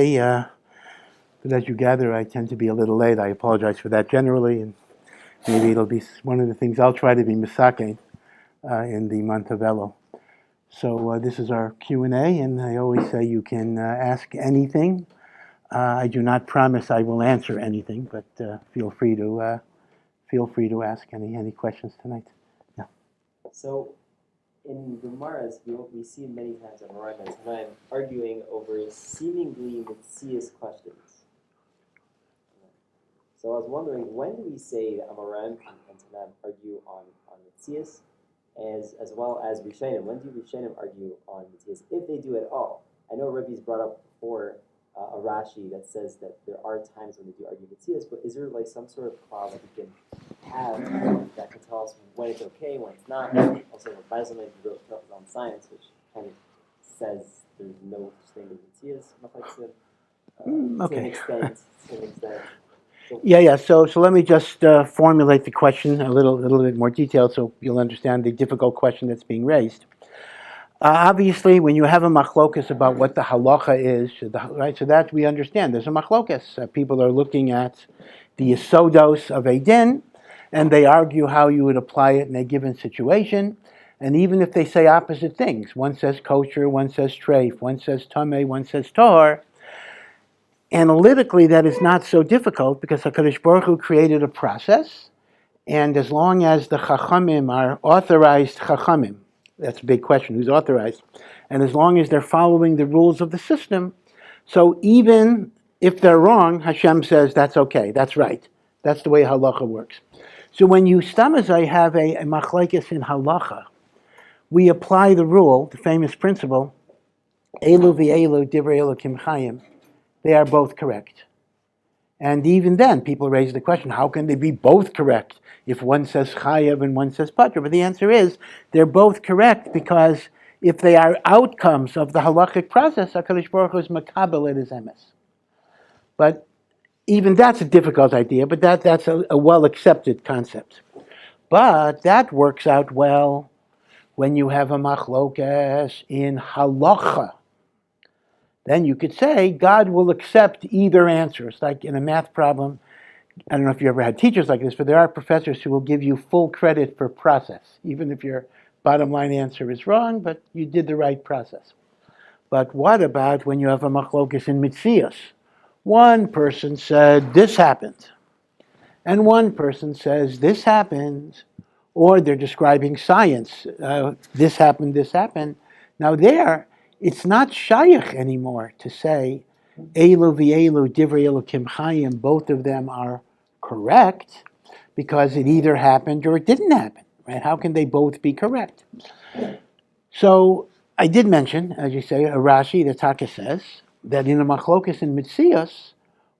today, but as you gather, I tend to be a little late. I apologize for that generally, and maybe it'll be one of the things I'll try to be misaken in the month of Elul. So this is our Q&A, and I always say you can ask anything. I do not promise I will answer anything, but feel free to ask any questions tonight. Yeah. So, in Gemaras, we see many times Amoraim and Rishonim arguing over seemingly metzius questions. So I was wondering, when do we say that Amoraim and Rishonim argue on metzius, as well as Rishonim? When do Rishonim argue on metzius, if they do at all? I know Rebbe's brought up before a Rashi that says that there are times when they do argue metzius, but is there like some sort of clause that we can have that can tell us when it's okay, when it's not? Also, Breitowitz wrote on science, which kind of says there's no such thing as metzius, to an extent. Yeah. So let me just formulate the question a little bit more detailed, so you'll understand the difficult question that's being raised. Obviously, when you have a machlokas about what the halacha is, right? So that we understand. There's a machlokas. People are looking at the yesodos of a din, and they argue how you would apply it in a given situation. And even if they say opposite things, one says kosher, one says treif, one says tameh, one says tahor, analytically that is not so difficult because HaKadosh Baruch Hu created a process, and as long as the chachamim are authorized chachamim, that's a big question, who's authorized, and as long as they're following the rules of the system, so even if they're wrong, Hashem says that's okay, that's right. That's the way halacha works. So when you stamazai have a machlekes in halacha, we apply the rule, the famous principle, elu v'elu divrei Elokim chayim. They are both correct. And even then, people raise the question, how can they be both correct if one says chayav and one says patra? But the answer is, they're both correct because if they are outcomes of the halachic process, HaKadosh Baruch Hu is makabel it as emes. But even that's a difficult idea, but that's a well-accepted concept. But that works out well when you have a machlokas in halacha. Then you could say God will accept either answer. It's like in a math problem. I don't know if you ever had teachers like this, but there are professors who will give you full credit for process, even if your bottom line answer is wrong, but you did the right process. But what about when you have a machlokas in metzius? One person said this happened, and one person says this happened, or they're describing science. This happened, this happened. Now there, it's not shayach anymore to say elu v'elu divrei Elokim chayim, both of them are correct, because it either happened or it didn't happen, right? How can they both be correct? So I did mention, as you say, a Rashi, the Taka says, that in a machlokas in metzius,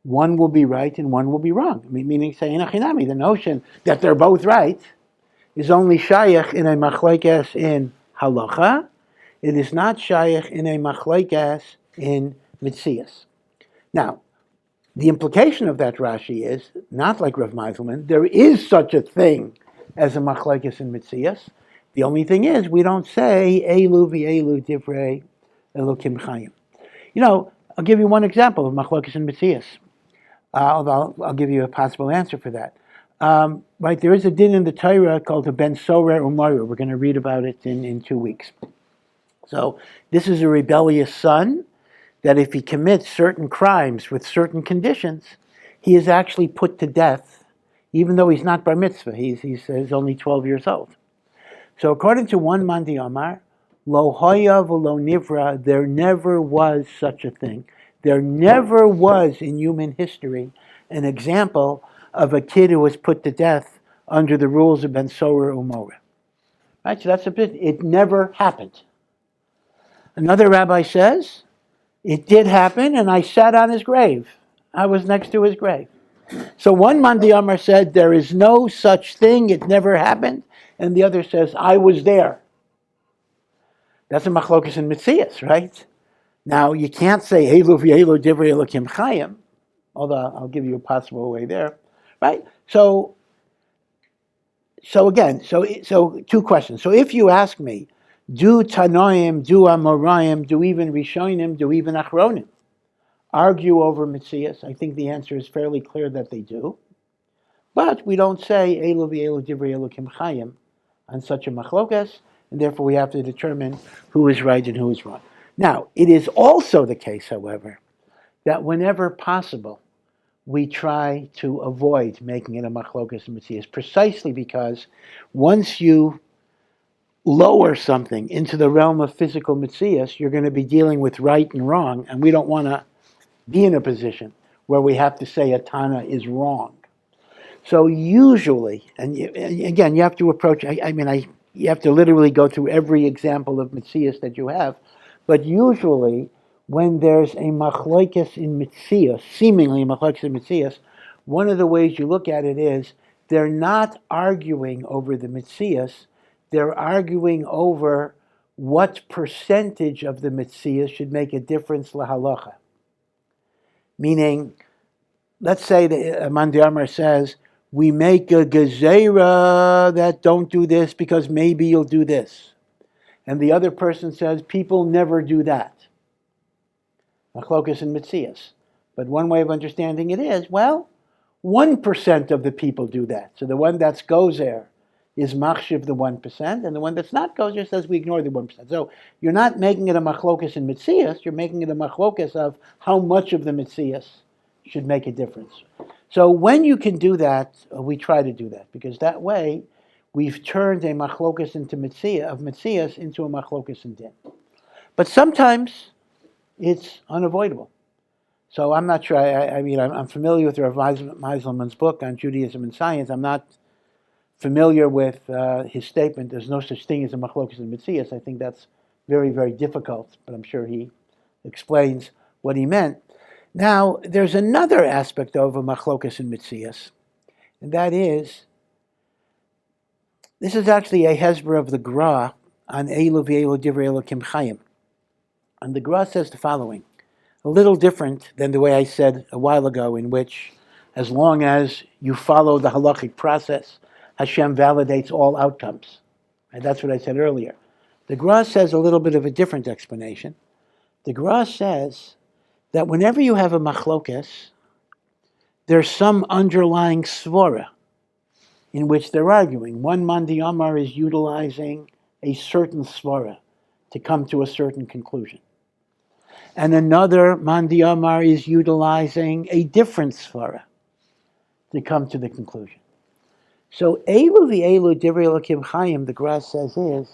one will be right and one will be wrong. Meaning, say, in achinami, the notion that they're both right is only shayach in a machlokas in halacha. It is not shayach in a machlekes in metzius. Now, the implication of that Rashi is, not like Rav Meiselman, there is such a thing as a machlekes in metzius. The only thing is, we don't say, elu v'elu divrei Elokim chayim. I'll give you one example of machlekes in metzius. Although I'll give you a possible answer for that. Right, there is a din in the Torah called a ben sorer u'morer. We're going to read about it in 2 weeks. So this is a rebellious son that if he commits certain crimes with certain conditions, he is actually put to death, even though he's not bar mitzvah. He's only 12 years old. So according to one Mandi Amar, lo hoya v'lo nivra, there never was such a thing. There never was in human history an example of a kid who was put to death under the rules of ben sorer u'morer. Right, so that's it never happened. Another rabbi says, it did happen, and I sat on his grave. I was next to his grave. So one Mandi Amar said, there is no such thing, it never happened. And the other says, I was there. That's a machlokas in metzius, right? Now, you can't say, elu v'elu divrei Elokim chayim, although I'll give you a possible way there, right? So again, so 2 questions. So if you ask me, do Tanoim, do Amoraim, do even Rishonim, do even Achronim argue over metzius? I think the answer is fairly clear that they do. But we don't say Elu v'Elu divrei Elokim chayim on such a machlokas, and therefore we have to determine who is right and who is wrong. Now, it is also the case, however, that whenever possible, we try to avoid making it a machlokas and metzius, precisely because once you lower something into the realm of physical metzius, you're going to be dealing with right and wrong, and we don't want to be in a position where we have to say a Tana is wrong. So usually, and again, you have to approach, you have to literally go through every example of metzius that you have, but usually, when there's a machlokes in metzius, seemingly a machlokes in metzius, one of the ways you look at it is they're not arguing over the metzius, they're arguing over what percentage of the metzius should make a difference la halacha. Meaning, let's say that Mandi Amar says, we make a gezerah that don't do this because maybe you'll do this. And the other person says, people never do that. Machlokas and metzius. But one way of understanding it is, 1% of the people do that. So the one that's gozer is machshiv the 1%, and the one that's not gozer says we ignore the 1%. So you're not making it a machlokas and metzius, you're making it a machlokas of how much of the metzius should make a difference. So when you can do that, we try to do that, because that way we've turned a machlokas into metzius into a machlokas and din. But sometimes it's unavoidable. So I'm not sure, I'm familiar with Rav Meiselman's book on Judaism and Science. I'm not familiar with his statement, there's no such thing as a machlokas and metzius. I think that's very, very difficult, but I'm sure he explains what he meant. Now, there's another aspect of a machlokas and metzius, and that is, this is actually a hesber of the Gra on Elu v'Elu divrei Elokim chayim. And the Gra says the following, a little different than the way I said a while ago, in which, as long as you follow the halachic process, Hashem validates all outcomes. And that's what I said earlier. The Gra says a little bit of a different explanation. The Gra says that whenever you have a machlokas, there's some underlying svara in which they're arguing. One Mandi Amar is utilizing a certain svara to come to a certain conclusion. And another Mandi Amar is utilizing a different svara to come to the conclusion. So Elu v'Elu divrei Elokim chayim, the Gra says, is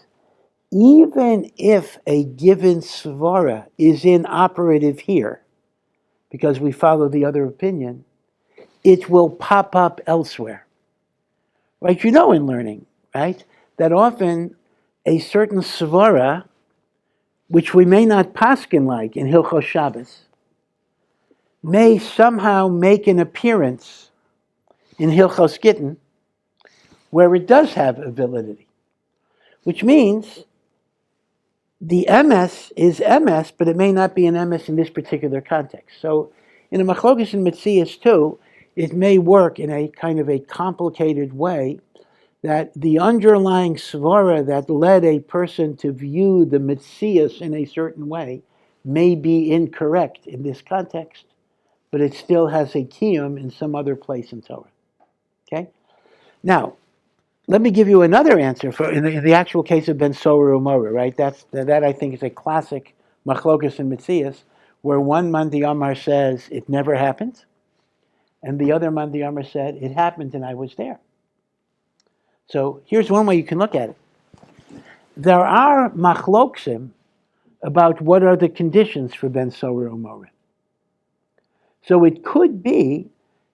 even if a given svara is inoperative here, because we follow the other opinion, it will pop up elsewhere. Right? You know in learning, right, that often a certain svara, which we may not paskin like in Hilchos Shabbos, may somehow make an appearance in Hilchos Gittin, where it does have a validity. Which means the MS is MS, but it may not be an MS in this particular context. So in a machlokas and metzius too, it may work in a kind of a complicated way that the underlying svara that led a person to view the metzius in a certain way may be incorrect in this context, but it still has a kiyum in some other place in Torah. Okay? Now, let me give you another answer for in the actual case of Ben Sorer Umora, right? That I think is a classic machlokas and metzius, where one Mandi Amar says it never happened, and the other Mandi Amar said it happened and I was there. So here's one way you can look at it. There are machloksim about what are the conditions for Ben Sorer Umora. So it could be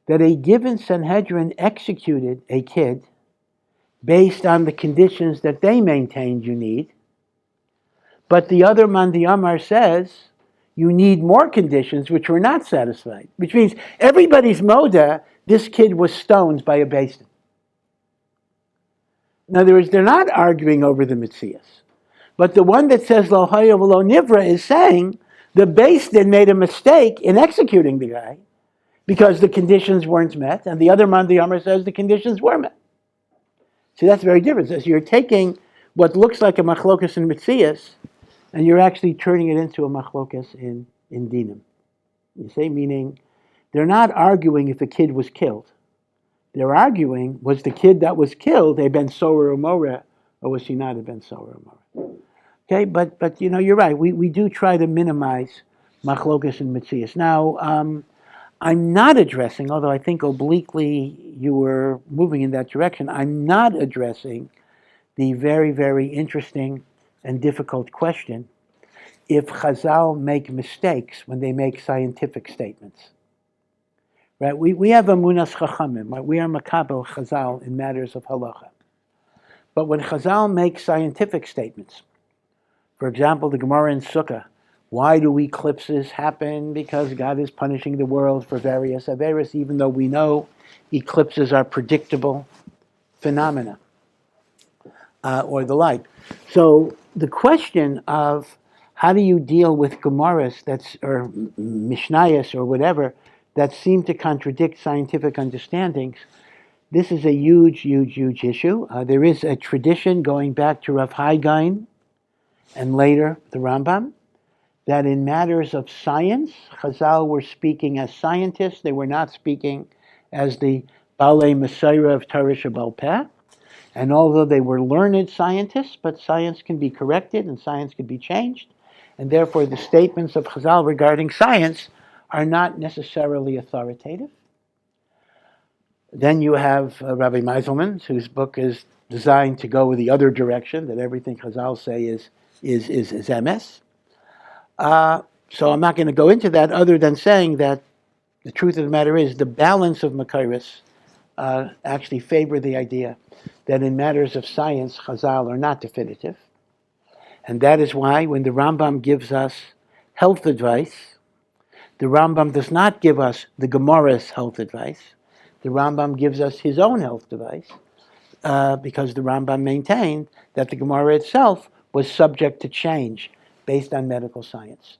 that a given Sanhedrin executed a kid based on the conditions that they maintained you need, but the other Mandi Amar says you need more conditions which were not satisfied, which means everybody's moda, this kid was stoned by a beis din. In other words, they're not arguing over the metzius, but the one that says lo haya v'lo nivra is saying the beis din made a mistake in executing the guy because the conditions weren't met, and the other Mandi Amar says the conditions were met. See, that's very different. So you're taking what looks like a machlokas in metzius, and you're actually turning it into a machlokas in dinim. You see, meaning they're not arguing if a kid was killed. They're arguing, was the kid that was killed a ben sorer umoreh, or was he not a ben sorer umoreh? Okay, but you're right. We do try to minimize machlokas and metzius. Now, I'm not addressing, although I think obliquely you were moving in that direction, I'm not addressing the very, very interesting and difficult question if Chazal make mistakes when they make scientific statements. Right? We have amunas chachamim. Right? We are makabel Chazal in matters of halacha. But when Chazal makes scientific statements, for example, the Gemara in Sukkah, why do eclipses happen? Because God is punishing the world for various averos, even though we know eclipses are predictable phenomena, or the like. So the question of how do you deal with Gemaras or Mishnayos or whatever that seem to contradict scientific understandings, this is a huge, huge, huge issue. There is a tradition going back to Rav Hai Gaon and later the Rambam, that in matters of science, Chazal were speaking as scientists. They were not speaking as the bale Messiah of Torah Shebal Peh. And although they were learned scientists, but science can be corrected and science can be changed. And therefore the statements of Chazal regarding science are not necessarily authoritative. Then you have Rabbi Meiselman, whose book is designed to go the other direction, that everything Chazal say is emes. So I'm not going to go into that other than saying that the truth of the matter is the balance of Makairis actually favor the idea that in matters of science, Chazal are not definitive. And that is why when the Rambam gives us health advice, the Rambam does not give us the Gemara's health advice. The Rambam gives us his own health advice because the Rambam maintained that the Gemara itself was subject to change based on medical science.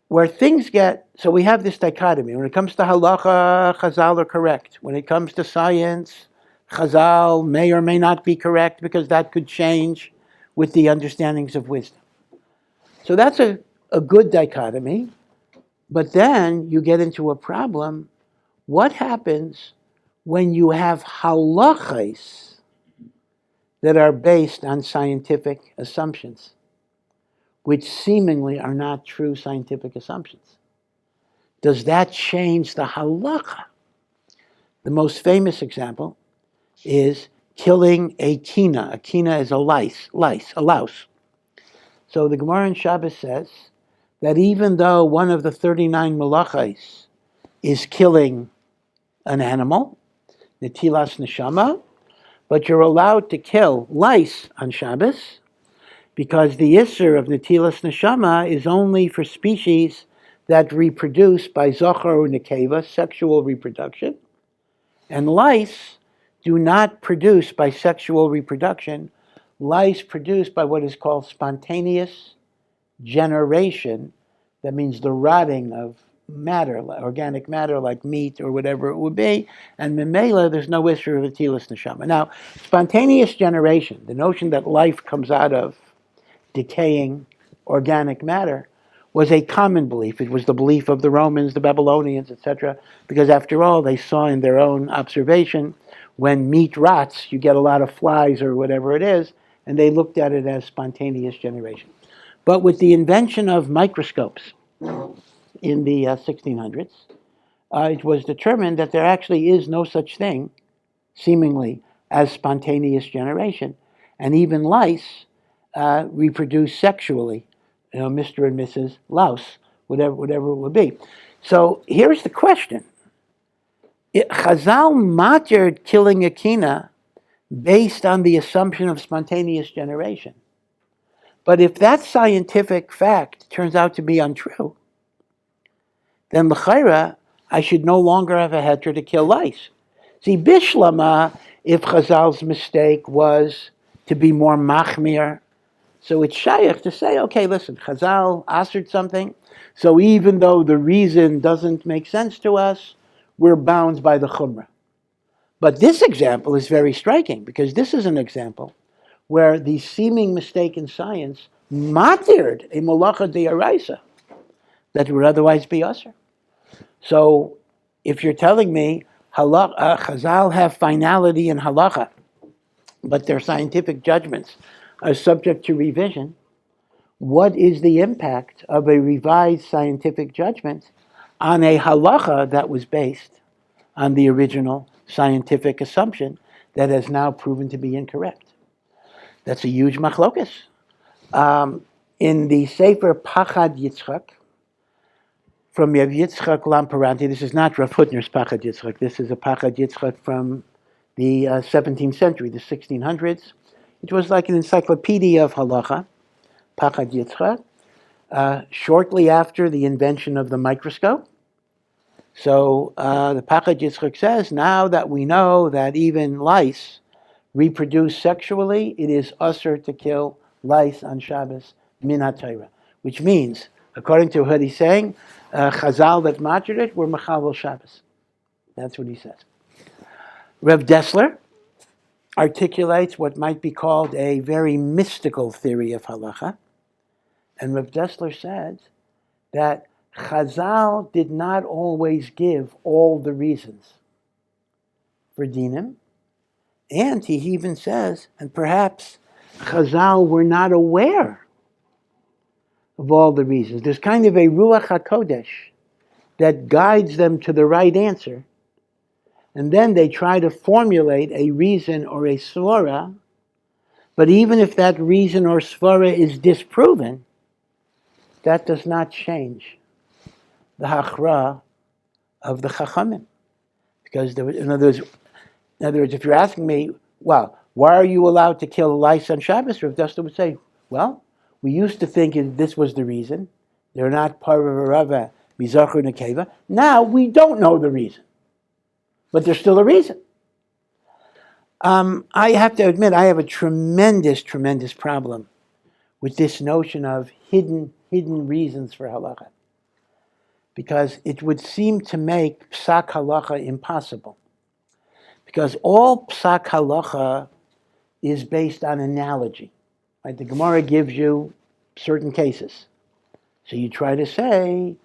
Where things so we have this dichotomy. When it comes to halacha, Chazal are correct. When it comes to science, Chazal may or may not be correct because that could change with the understandings of wisdom. So that's a good dichotomy. But then you get into a problem. What happens when you have halachas that are based on scientific assumptions, which seemingly are not true scientific assumptions? Does that change the halacha? The most famous example is killing a kina. A kina is a louse. So the Gemara in Shabbos says that even though one of the 39 malachos is killing an animal, netilas neshama, but you're allowed to kill lice on Shabbos because the issur of netilas neshama is only for species that reproduce by Zohar or nekeva, sexual reproduction, and lice do not produce by sexual reproduction. Lice produce by what is called spontaneous generation. That means the rotting of matter, organic matter like meat or whatever it would be, and memela, there's no issue of netilas neshama. Now, spontaneous generation, the notion that life comes out of decaying organic matter, was a common belief. It was the belief of the Romans, the Babylonians, etc., because after all, they saw in their own observation, when meat rots, you get a lot of flies or whatever it is, and they looked at it as spontaneous generation. But with the invention of microscopes in the 1600s, it was determined that there actually is no such thing, seemingly, as spontaneous generation. And even lice reproduce sexually, Mr. and Mrs. Louse, whatever it would be. So here's the question. Chazal matered killing a kina based on the assumption of spontaneous generation. But if that scientific fact turns out to be untrue, then l'chaira, I should no longer have a heter to kill lice. See, bishlama, if Chazal's mistake was to be more machmir, so it's shaykh to say, okay, listen, Chazal answered something, so even though the reason doesn't make sense to us, we're bound by the chumrah. But this example is very striking, because this is an example where the seeming mistake in science matered a malacha de'oraisa. that would otherwise be usher. So if you're telling me Chazal have finality in halacha, but their scientific judgments are subject to revision, what is the impact of a revised scientific judgment on a halacha that was based on the original scientific assumption that has now proven to be incorrect? That's a huge machlokus. In the Sefer Pachad Yitzchak, from Rav Yitzchak Lamperanti, this is not Rav Hutner's Pachad Yitzchak, this is a Pachad Yitzchak from the 17th century, the 1600s. It was like an encyclopedia of halacha, Pachad Yitzchak, shortly after the invention of the microscope. So the Pachad Yitzchak says, now that we know that even lice reproduce sexually, it is usher to kill lice on Shabbos min ha-Torah, which means, according to what he's saying, Chazal that matched it were Mechavol Shabbos. That's what he says. Rev Dessler articulates what might be called a very mystical theory of halacha. And Rev Dessler says that Chazal did not always give all the reasons for dinim. And he even says, and perhaps Chazal were not aware of all the reasons. There's kind of a Ruach HaKodesh that guides them to the right answer. And then they try to formulate a reason or a svara. But even if that reason or svara is disproven, that does not change the hachra of the chachamim. Because in other words, if you're asking me, well, why are you allowed to kill lice on Shabbos? Rav Dessler would say, well, we used to think this was the reason. They're not parva mizachur nekeva. Now we don't know the reason. But there's still a reason. I have to admit, I have a tremendous problem with this notion of hidden reasons for halacha. Because it would seem to make psak halacha impossible. Because all psak halacha is based on analogy. Right? The Gemara gives you certain cases. So you try to say,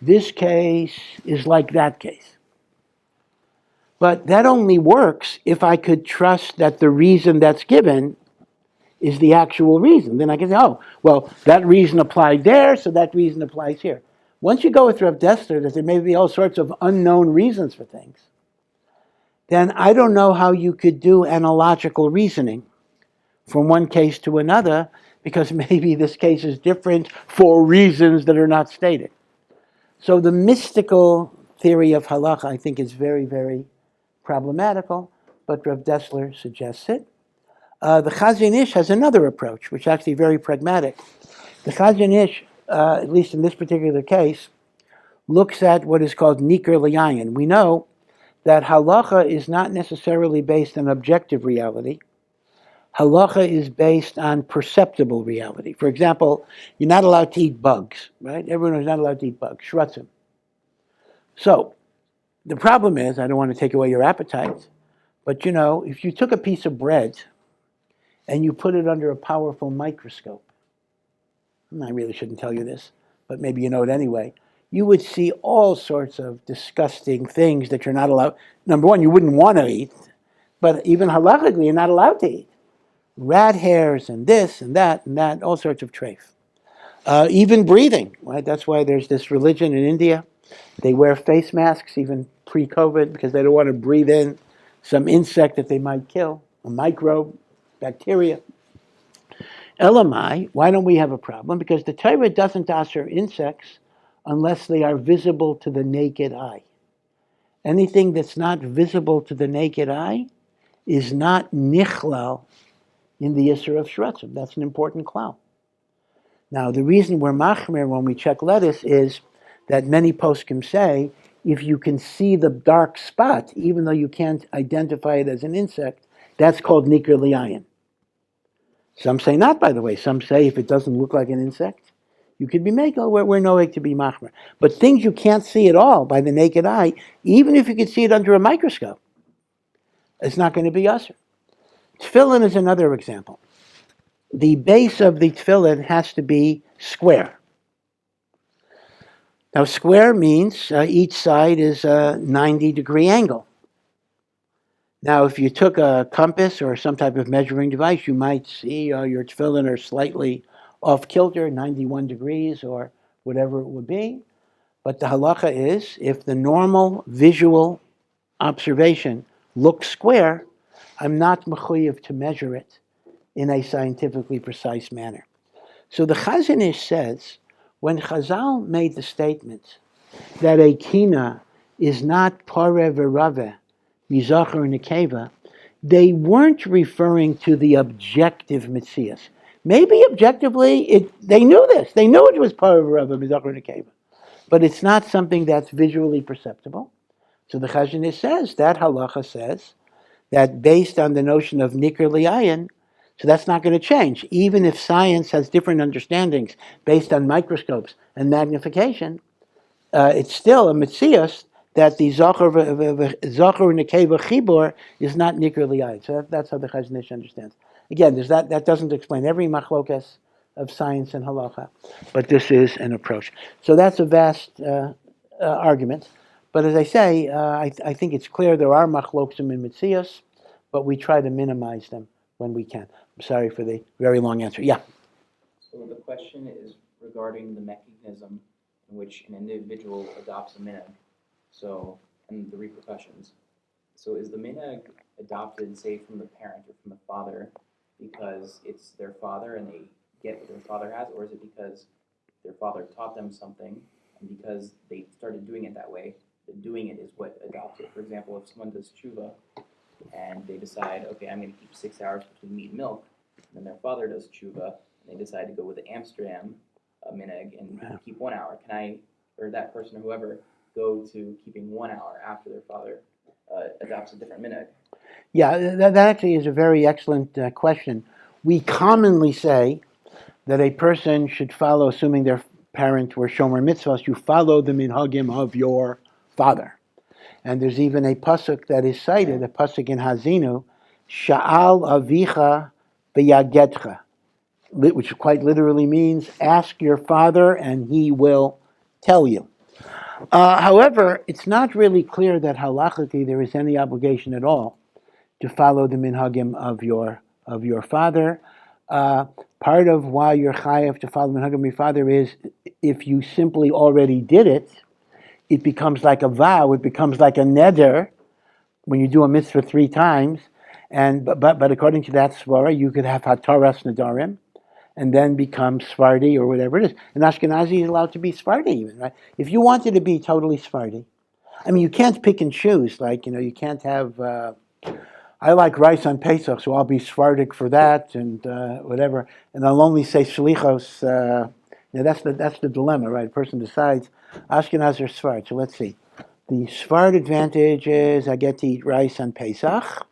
this case is like that case. But that only works if I could trust that the reason that's given is the actual reason. Then I can say, oh, well, that reason applied there, so that reason applies here. Once you go with Rav Dessler, that there may be all sorts of unknown reasons for things, then I don't know how you could do analogical reasoning from one case to another, because maybe this case is different for reasons that are not stated. So the mystical theory of halacha, I think, is very, very problematical, but Rav Dessler suggests it. The Chazon Ish has another approach, which is actually very pragmatic. The Chazon Ish, at least in this particular case, looks at what is called Niker L'Yayin. We know that halacha is not necessarily based on objective reality. Halacha is based on perceptible reality. For example, you're not allowed to eat bugs, right? Everyone is not allowed to eat bugs, shrutzim. So, the problem is, I don't want to take away your appetite, but if you took a piece of bread and you put it under a powerful microscope, I really shouldn't tell you this, but maybe you know it anyway, you would see all sorts of disgusting things that you're not allowed. Number one, you wouldn't want to eat, but even halachically, you're not allowed to eat. Rat hairs and this and that, all sorts of treif. Even breathing, right? That's why there's this religion in India. They wear face masks even pre-COVID because they don't want to breathe in some insect that they might kill, a microbe, bacteria. Elamai, why don't we have a problem? Because the Torah doesn't asher insects unless they are visible to the naked eye. Anything that's not visible to the naked eye is not nichlal in the Yisur of Shratzim. That's an important klal. Now, the reason we're machmer when we check lettuce is that many poskim say, if you can see the dark spot, even though you can't identify it as an insect, that's called Niker L'Yayin. Some say not, by the way. Some say if it doesn't look like an insect, you could be makel. We're no way to be machmer. But things you can't see at all by the naked eye, even if you could see it under a microscope, it's not going to be usher. Tefillin is another example. The base of the tefillin has to be square. Now, square means each side is a 90-degree angle. Now, if you took a compass or some type of measuring device, you might see your tefillin are slightly off kilter, 91 degrees or whatever it would be. But the halacha is, if the normal visual observation looks square, I'm not mechuyev to measure it in a scientifically precise manner. So the Chazon Ish says, when Chazal made the statement that a kina is not pareh v'raveh, mizachar and nekeva, they weren't referring to the objective metzius. Maybe objectively, they knew this. They knew it was pareh v'raveh, mizachar and nekeva. But it's not something that's visually perceptible. So the Chazon Ish says, that halacha says, that based on the notion of nikr li'ayin, so that's not going to change. Even if science has different understandings based on microscopes and magnification, it's still a metzius that the Zohar nekeva chibur is not nikr li'ayin. So that's how the Chazon Ish understands. Again, that doesn't explain every machlokas of science and halacha, but this is an approach. So that's a vast argument. But as I say, I think it's clear there are machlokim in metzius, but we try to minimize them when we can. I'm sorry for the very long answer. Yeah. So the question is regarding the mechanism in which an individual adopts a minhag, and the repercussions. So is the minhag adopted, say, from the parent or from the father because it's their father and they get what their father has, or is it because their father taught them something and because they started doing it that way, doing it is what adopts it? For example, if someone does tshuva and they decide, okay, I'm going to keep 6 hours between meat and milk, and then their father does tshuva and they decide to go with the Amsterdam minhag and keep 1 hour, can I, or that person or whoever, go to keeping 1 hour after their father adopts a different minhag? Yeah, that actually is a very excellent question. We commonly say that a person should follow, assuming their parent were shomer mitzvahs, you follow the minhagim of your father. And there's even a pasuk that is cited, a pasuk in Hazinu, Sha'al avicha v'yagetcha, which quite literally means, ask your father and he will tell you. However, it's not really clear that halachically there is any obligation at all to follow the minhagim of your father. Part of why you're chayav to follow the minhagim of your father is if you simply already did it, it becomes like a vow, it becomes like a neder when you do a mitzvah 3 times. But according to that svara, you could have hataras nedarim and then become Sephardi or whatever it is. And Ashkenazi is allowed to be Sephardi even, right? If you wanted to be totally Sephardi, I mean, you can't pick and choose. Like, you can't have, I like rice on Pesach, so I'll be Sephardic for that and whatever. And I'll only say shlichos. That's the dilemma, right? A person decides Ashkenaz or Sfard. So let's see. The Sfard advantage is I get to eat rice on Pesach,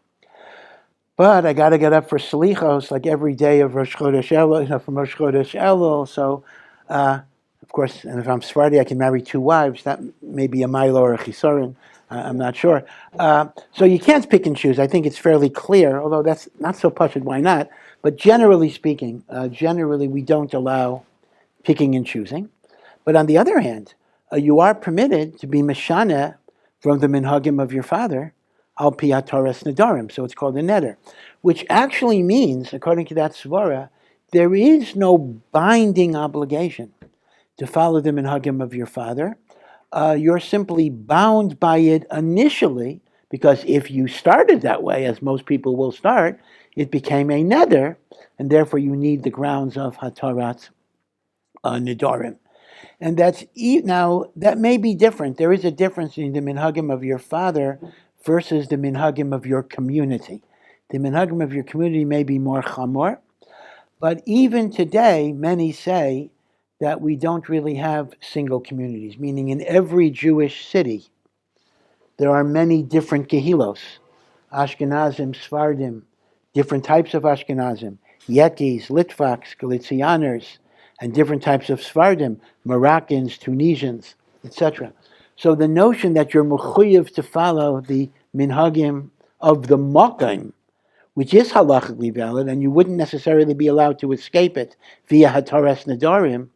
but I got to get up for Salichos like every day of Rosh Chodesh Elul, from Rosh Chodesh Elul. So, of course, and if I'm Sephardi, I can marry 2 wives. That may be a Milo or a Chisorin. I'm not sure. So you can't pick and choose. I think it's fairly clear, although that's not so pashut. Why not? But generally speaking, we don't allow picking and choosing. But on the other hand, you are permitted to be meshana from the minhagim of your father, al pi hataras nedarim. So it's called a neder, which actually means, according to that svara, there is no binding obligation to follow the minhagim of your father. You're simply bound by it initially, because if you started that way, as most people will start, it became a neder, and therefore you need the grounds of hataras nedarim. And now that may be different. There is a difference in the minhagim of your father versus the minhagim of your community. The minhagim of your community may be more chamor, but even today, many say that we don't really have single communities, meaning in every Jewish city, there are many different kehilos, Ashkenazim, Sephardim, different types of Ashkenazim, Yetis, Litvaks, Galicianers, and different types of Sephardim, Moroccans, Tunisians, etc. So the notion that you're mechuyev to follow the minhagim of the makim, which is halachically valid, and you wouldn't necessarily be allowed to escape it via hataras nedarim,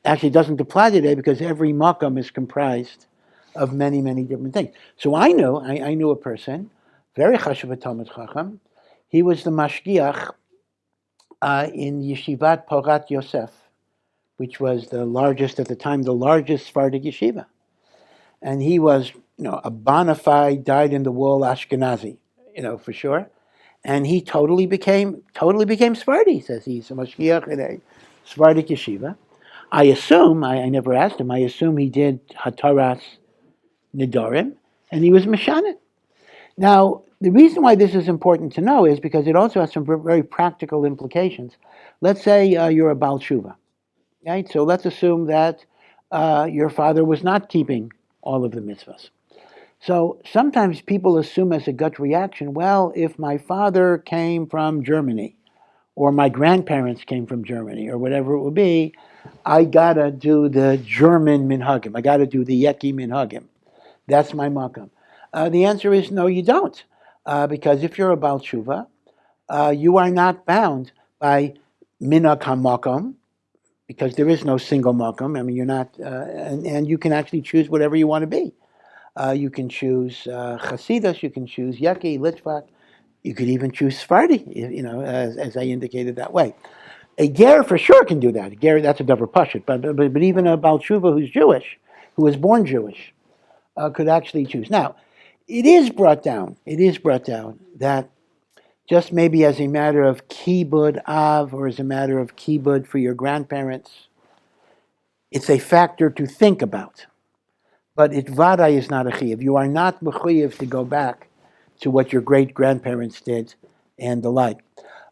actually doesn't apply today because every makam is comprised of many, many different things. So I knew a person, very chashuv Talmid Chacham. He was the mashgiach in Yeshivat Porat Yosef, which was the largest, at the time, the largest Sephardi yeshiva. And he was, a bona fide, dyed-in-the-wool Ashkenazi, for sure. And he totally became Sephardi. He says he's a mashgiach in a Sephardic yeshiva. I assume, I never asked him, I assume he did Hataras Nidorim, and he was Messianic. Now, the reason why this is important to know is because it also has some very practical implications. Let's say you're a Baal Tshuva, right? So let's assume that your father was not keeping all of the mitzvahs. So sometimes people assume as a gut reaction, well, if my father came from Germany, or my grandparents came from Germany, or whatever it would be, I gotta do the German Minhagim. I gotta do the Yeki Minhagim. That's my makam. The answer is no, you don't. Because if you're a Baal Tshuva, you are not bound by Minhag HaMakam, because there is no single makam. I mean, you're not, and you can actually choose whatever you want to be. You can choose Chasidus, you can choose Yeki, Litvak, you could even choose Sephardi, as I indicated that way. A ger for sure can do that. A ger, that's a davar pashut, but even a Baal Tshuva who's Jewish, who was born Jewish, could actually choose. Now, it is brought down that just maybe as a matter of kibud av, or as a matter of kibud for your grandparents, it's a factor to think about. But it vaday is not a chiyuv. You are not mechuyev to go back to what your great-grandparents did and the like.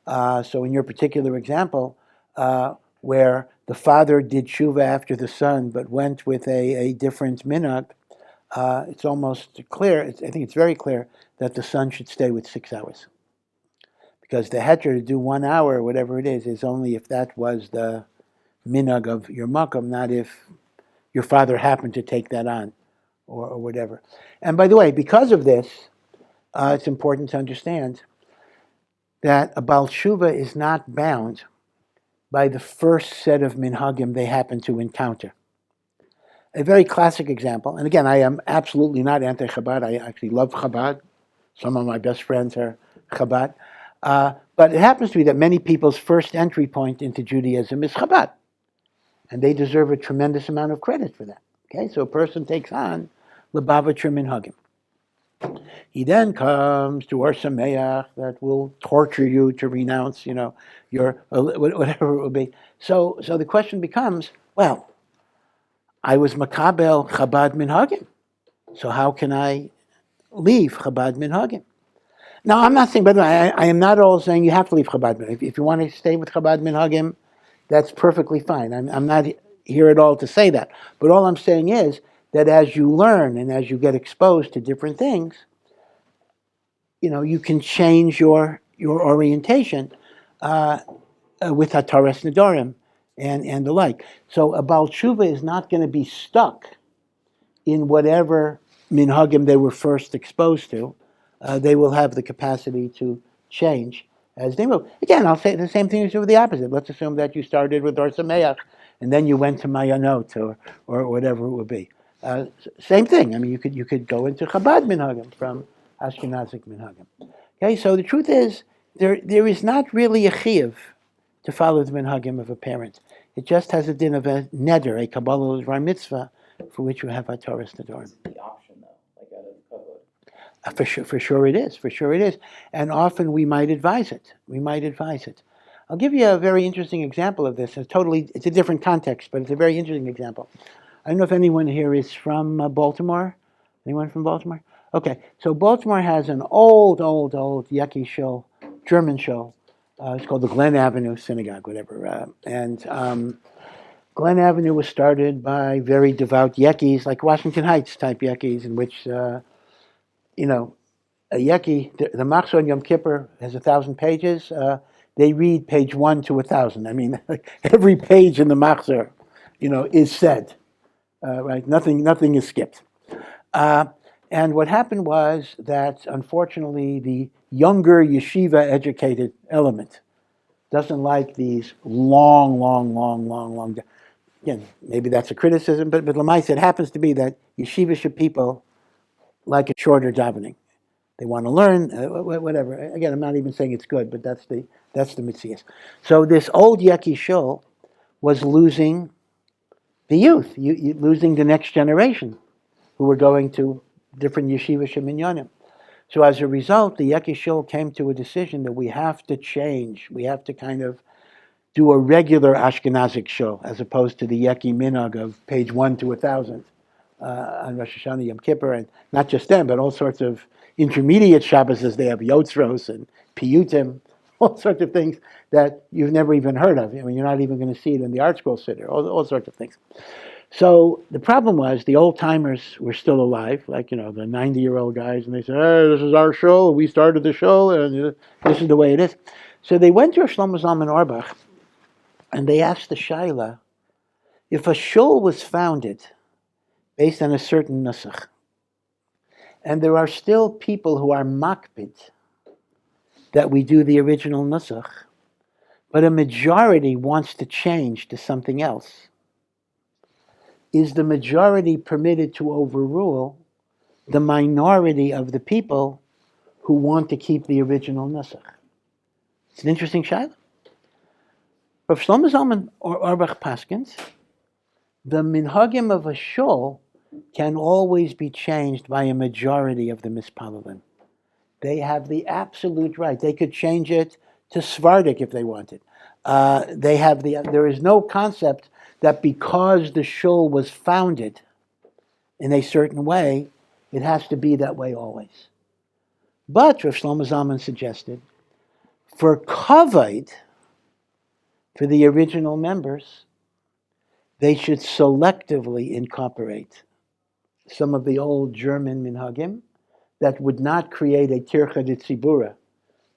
So in your particular example, where the father did tshuva after the son, but went with a different minhag, it's almost clear, I think it's very clear, that the son should stay with 6 hours. Because the heter to do 1 hour, whatever it is only if that was the minhag of your makam, not if your father happened to take that on, or whatever. And by the way, because of this, it's important to understand that a Baal Tshuva is not bound by the first set of minhagim they happen to encounter. A very classic example, and again, I am absolutely not anti-Chabad. I actually love Chabad. Some of my best friends are Chabad. But it happens to be that many people's first entry point into Judaism is Chabad. And they deserve a tremendous amount of credit for that. Okay, so a person takes on Lubavitcher Minhagim. He then comes to Ohr Somayach that will torture you to renounce, your whatever it will be. So the question becomes, well, I was makabel Chabad Minhagim, so how can I leave Chabad Minhagim? Now, I'm not saying, by the way, I am not at all saying you have to leave Chabad Minhagim. If you want to stay with Chabad Minhagim, that's perfectly fine. I'm not here at all to say that. But all I'm saying is that as you learn and as you get exposed to different things, you can change your orientation with Hataras Nidorim and the like. So a Baal Tshuva is not going to be stuck in whatever minhagim they were first exposed to. They will have the capacity to change as they move. Again, I'll say the same thing as with the opposite. Let's assume that you started with Ohr Somayach and then you went to Mayanot or whatever it would be. Same thing. I mean, you could go into Chabad minhagim from Ashkenazic minhagim. Okay, so the truth is there is not really a chiyuv to follow the minhagim of a parent. It just has a din of a neder, a kabbalah or mitzvah, for which you have Hataras Nidorim. The option though, like out of kavod. For sure it is. And often we might advise it. I'll give you a very interesting example of this. It's a different context, but it's a very interesting example. I don't know if anyone here is from Baltimore. Anyone from Baltimore? Okay, so Baltimore has an old yucky shul, German shul. It's called the Glen Avenue Synagogue, whatever. And Glen Avenue was started by very devout Yekis, like Washington Heights type Yekis, in which, a Yeki, the Machzor on Yom Kippur has 1,000 pages. They read page 1 to 1,000. I mean, every page in the Machzor, is said. Right? Nothing is skipped. And what happened was that, unfortunately, the younger yeshiva-educated element doesn't like these long, again, maybe that's a criticism, but Lamaisa, it happens to be that yeshivish people like a shorter davening. They want to learn, whatever. Again, I'm not even saying it's good, but that's the metzius. So this old Yeki shul was losing the youth, losing the next generation who were going to different yeshivish and minyanim. So as a result, the Yeki shul came to a decision that we have to change. We have to kind of do a regular Ashkenazic shul as opposed to the Yeki minhag of page 1 to 1,000 on Rosh Hashanah, Yom Kippur, and not just them, but all sorts of intermediate Shabbos. They have Yotzros and Piyutim, all sorts of things that you've never even heard of. I mean, you're not even going to see it in the Art Scroll Siddur, all sorts of things. So the problem was the old timers were still alive, like, the 90-year-old guys, and they said, hey, this is our show, we started the show, and this is the way it is. So they went to Shlomo Zalman Auerbach, and they asked the Shaila, if a shul was founded based on a certain nusach, and there are still people who are makpid that we do the original nusach, but a majority wants to change to something else, is the majority permitted to overrule the minority of the people who want to keep the original nusach? It's an interesting shaila. Rav Shlomo Zalman Auerbach paskins, the minhagim of a shul can always be changed by a majority of the mispalalim. They have the absolute right. They could change it to Sephardic if they wanted. There is no concept that because the shul was founded in a certain way, it has to be that way always. But Rav Shlomo Zalman suggested, for kavod, for the original members, they should selectively incorporate some of the old German minhagim that would not create a tircha de tzibura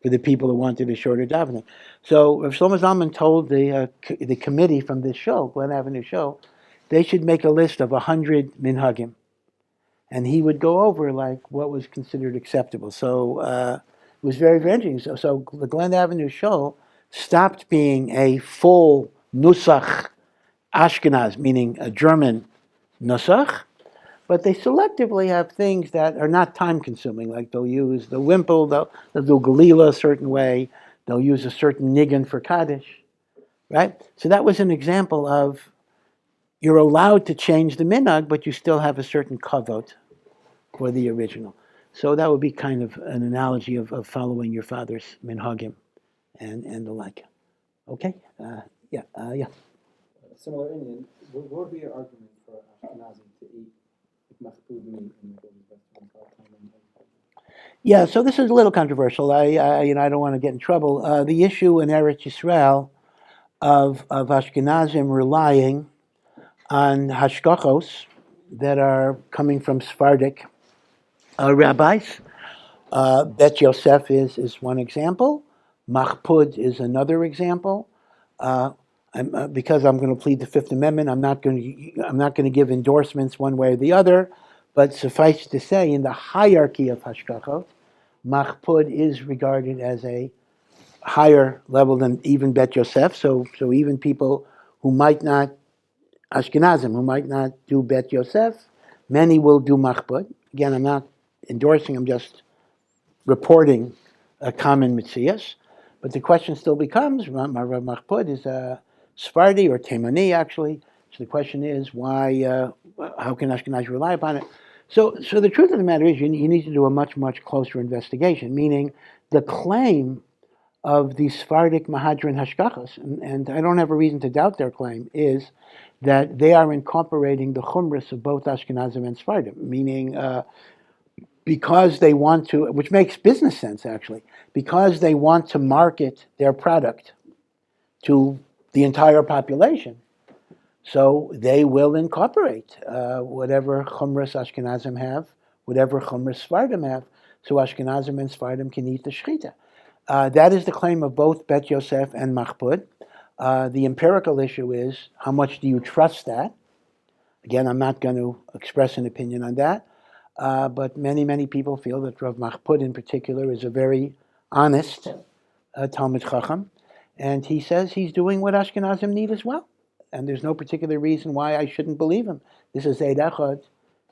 for the people who wanted a shorter davening. So Rav Shlomo Zalman told the committee from this show, Glen Avenue show, they should make a list of 100 minhagim, and he would go over like what was considered acceptable. So it was very, very interesting. So the Glen Avenue show stopped being a full nusach Ashkenaz, meaning a German nusach, but they selectively have things that are not time-consuming, like they'll use the wimple, they'll do Galila a certain way, they'll use a certain niggin for Kaddish, right? So that was an example of you're allowed to change the minhag, but you still have a certain kavod for the original. So that would be kind of an analogy of following your father's minhagim and the like. Okay? Yeah. Similar Indian, what would be your argument for ashkenazim to eat machpud meat in the restaurant? Yeah, so this is a little controversial. I don't want to get in trouble. The issue in Eretz Yisrael of Ashkenazim relying on hashgachos that are coming from Sephardic rabbis. Bet Yosef is one example. Machpud is another example. Because I'm going to plead the Fifth Amendment, I'm not going to give endorsements one way or the other. But suffice to say, in the hierarchy of hashgachot, Machpud is regarded as a higher level than even Bet Yosef. So even people who might not, Ashkenazim, who might not do Bet Yosef, many will do Machpud. Again, I'm not endorsing, I'm just reporting a common metzius. But the question still becomes, Machpud is a Sephardi or Taimani, actually. So the question is, why? How can Ashkenazim rely upon it? So the truth of the matter is, you need to do a much, much closer investigation, meaning the claim of the Sephardic Mahadran Hashgachos, and I don't have a reason to doubt their claim, is that they are incorporating the chumras of both Ashkenazim and Sephardim, meaning because they want to, which makes business sense actually, because they want to market their product to the entire population. So they will incorporate whatever chumras Ashkenazim have, whatever chumras Sephardim have, so Ashkenazim and Sephardim can eat the shechita. That is the claim of both Bet Yosef and Machpud. The empirical issue is, how much do you trust that? Again, I'm not going to express an opinion on that. But many, many people feel that Rav Machpud in particular is a very honest Talmid Chacham, and he says he's doing what Ashkenazim need as well. and there's no particular reason why I shouldn't believe him. This is Eid Echad,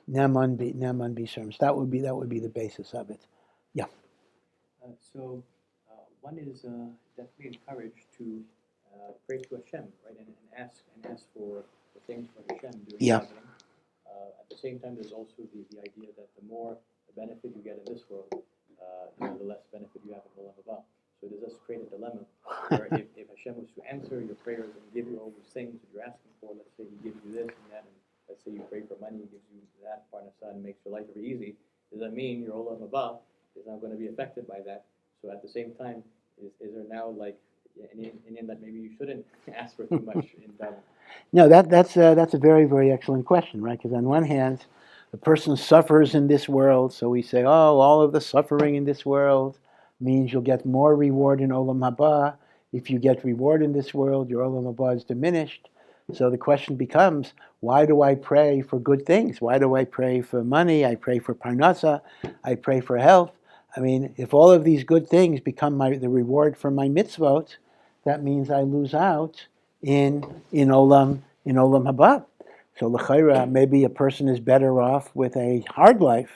Neman B'Shem. That would be the basis of it. Yeah. One is definitely encouraged to pray to Hashem, right, and ask for things for Hashem during davening. At the same time, there's also the idea that the more the benefit you get in this world, the less benefit you have in Olam Haba. So does this create a dilemma where if Hashem was to answer your prayers and give you all those things that you're asking for, let's say He gives you this and that, and let's say you pray for money, He gives you that, parnasa, and makes your life very easy, does that mean your Olam Haba is not going to be affected by that? So at the same time, is there now like an opinion that maybe you shouldn't ask for too much in davening? No, that's a very, very excellent question, right? Because on one hand, the person suffers in this world, so we say, oh, all of the suffering in this world means you'll get more reward in Olam Haba. If you get reward in this world, your Olam Haba is diminished. So the question becomes, why do I pray for good things? Why do I pray for money? I pray for parnasa. I pray for health. I mean, if all of these good things become the reward for my mitzvot, that means I lose out in Olam Haba. So l'chayra, maybe a person is better off with a hard life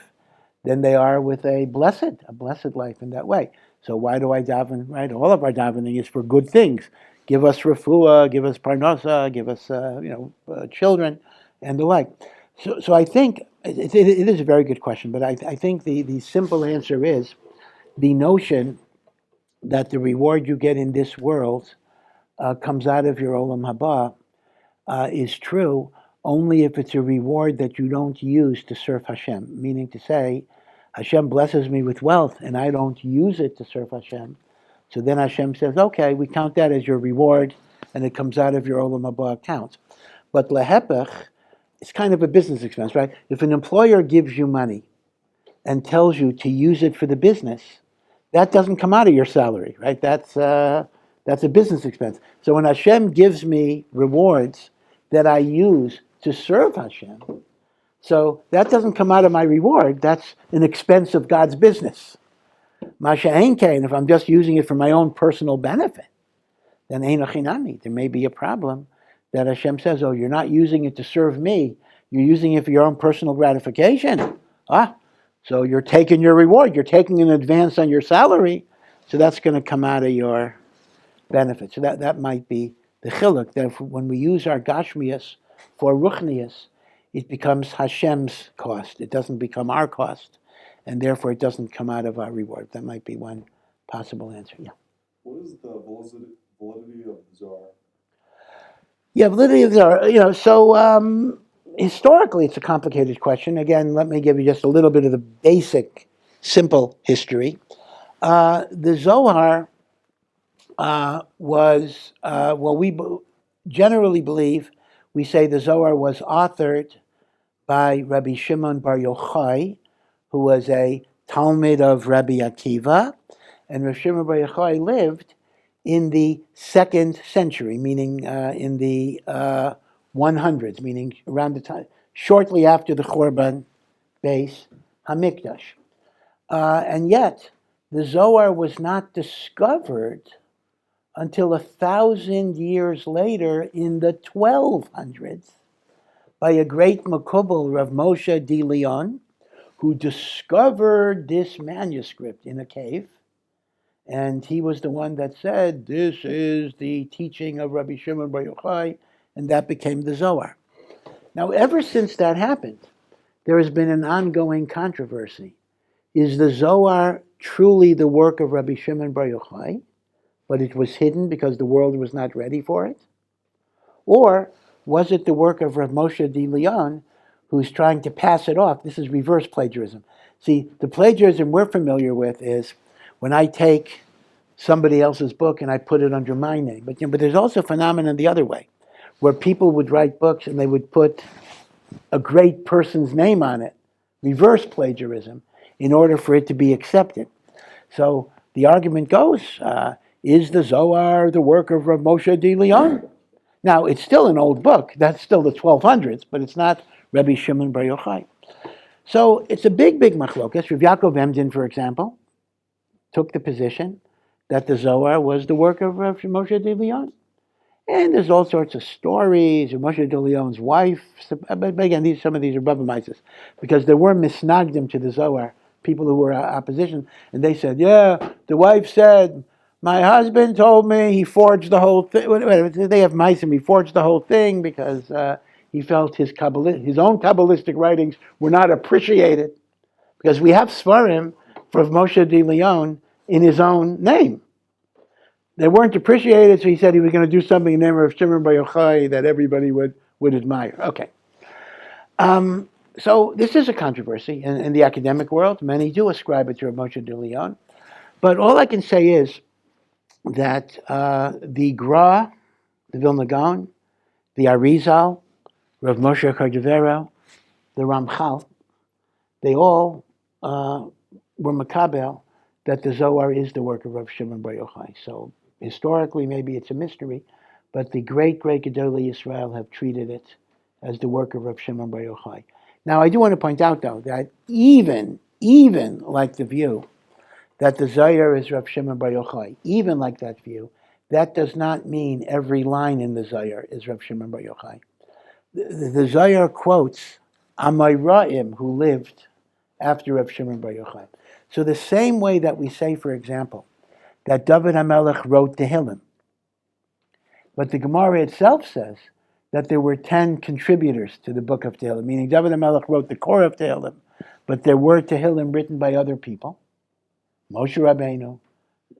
than they are with a blessed life in that way. So why do I daven? Right, all of our davening is for good things. Give us refuah, give us parnasa, give us children, and the like. So I think it is a very good question, but I think the simple answer is the notion that the reward you get in this world comes out of your Olam Haba is true only if it's a reward that you don't use to serve Hashem. Meaning to say, Hashem blesses me with wealth and I don't use it to serve Hashem. So then Hashem says, okay, we count that as your reward and it comes out of your Olam Haba account. But lehepech, it's kind of a business expense, right? If an employer gives you money and tells you to use it for the business, that doesn't come out of your salary, right? That's a business expense. So when Hashem gives me rewards that I use to serve Hashem, so that doesn't come out of my reward. That's an expense of God's business. Masha ein kain, if I'm just using it for my own personal benefit, then ein achinami. There may be a problem that Hashem says, oh, you're not using it to serve me. You're using it for your own personal gratification. So you're taking your reward. You're taking an advance on your salary. So that's going to come out of your benefit. So that might be the chiluk. That when we use our gashmias for ruchnias, it becomes Hashem's cost. It doesn't become our cost. And therefore it doesn't come out of our reward. That might be one possible answer. Yeah. What is the validity of the Zohar? Yeah, validity of the Zohar. So historically it's a complicated question. Again, let me give you just a little bit of the basic, simple history. The Zohar was, we generally believe, we say the Zohar was authored by Rabbi Shimon Bar Yochai, who was a Talmid of Rabbi Akiva, and Rabbi Shimon Bar Yochai lived in the 2nd century, meaning in the 100s, meaning around the time, shortly after the Churban Beis Hamikdash. And yet, the Zohar was not discovered until 1,000 years later in the 1200s by a great Makubal, Rav Moshe de Leon, who discovered this manuscript in a cave. And he was the one that said, this is the teaching of Rabbi Shimon Bar Yochai, and that became the Zohar. Now, ever since that happened, there has been an ongoing controversy. Is the Zohar truly the work of Rabbi Shimon Bar Yochai, but it was hidden because the world was not ready for it? Or was it the work of Rav Moshe de Leon, who's trying to pass it off? This is reverse plagiarism. See, the plagiarism we're familiar with is when I take somebody else's book and I put it under my name. But there's also a phenomenon the other way, where people would write books and they would put a great person's name on it, reverse plagiarism, in order for it to be accepted. So the argument goes, is the Zohar the work of Rav Moshe de Leon? Now, it's still an old book. That's still the 1200s, but it's not Rabbi Shimon Bar Yochai. So it's a big, big machlokas. Rav Yaakov Emden, for example, took the position that the Zohar was the work of Rav Moshe de Leon. And there's all sorts of stories. Moshe DeLeon's wife, but again, some of these are Baba because there were misnagdim to the Zohar, people who were opposition, and they said, yeah, the wife said, my husband told me he forged the whole thing. They have Meisim, he forged the whole thing because he felt his own Kabbalistic writings were not appreciated, because we have Svarim for Moshe DeLeon in his own name. They weren't appreciated, so he said he was going to do something in the name of Shimon Bar Yochai that everybody would admire. Okay. So this is a controversy in the academic world. Many do ascribe it to Rav Moshe DeLeon. But all I can say is that the Gra, the Vilna Gaon, the Arizal, Rav Moshe Cordovero, the Ramchal, they all were makabel that the Zohar is the work of Rav Shimon Bar Yochai. So historically, maybe it's a mystery, but the great Gedolei Yisrael have treated it as the work of Rav Shimon Bar Yochai. Now, I do want to point out, though, that even like the view that the Zohar is Rav Shimon Bar Yochai, even like that view, that does not mean every line in the Zohar is Rav Shimon Bar Yochai. The Zohar quotes Amoraim, who lived after Rav Shimon Bar Yochai. So the same way that we say, for example, that David HaMelech wrote Tehillim, but the Gemara itself says that there were 10 contributors to the book of Tehillim, meaning David HaMelech wrote the core of Tehillim, but there were Tehillim written by other people, Moshe Rabbeinu,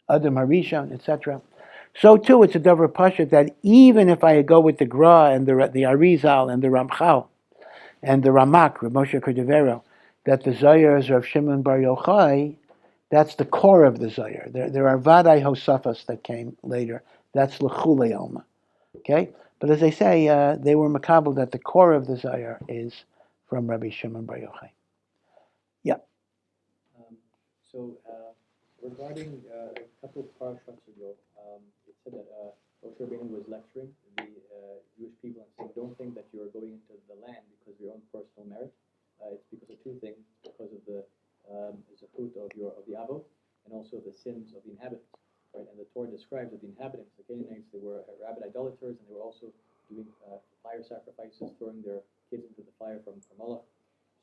Adam HaRishon, etc. So too, it's a davar pashut that even if I go with the Gra and the Arizal and the Ramchal and the Ramak, Rav Moshe Cordovero, that the Zohar is Rav Shimon Bar Yochai, that's the core of the Zohar. There are Vadai Hosafas that came later. That's L'chulei Alma. Okay? But as I say, they were makabel that the core of the Zohar is from Rabbi Shimon Bar Yochai. Yeah. Regarding a couple of parashas ago, it said that Moshe Rabbeinu was lecturing the Jewish people and saying, don't think that you are going into the land because of your own personal merit. It's because of two things, because of the zechut of the avot, and also the sins of the inhabitants. Right? And the Torah describes that the inhabitants, the Canaanites, they were rabid idolaters, and they were also doing fire sacrifices, throwing their kids into the fire from Moloch.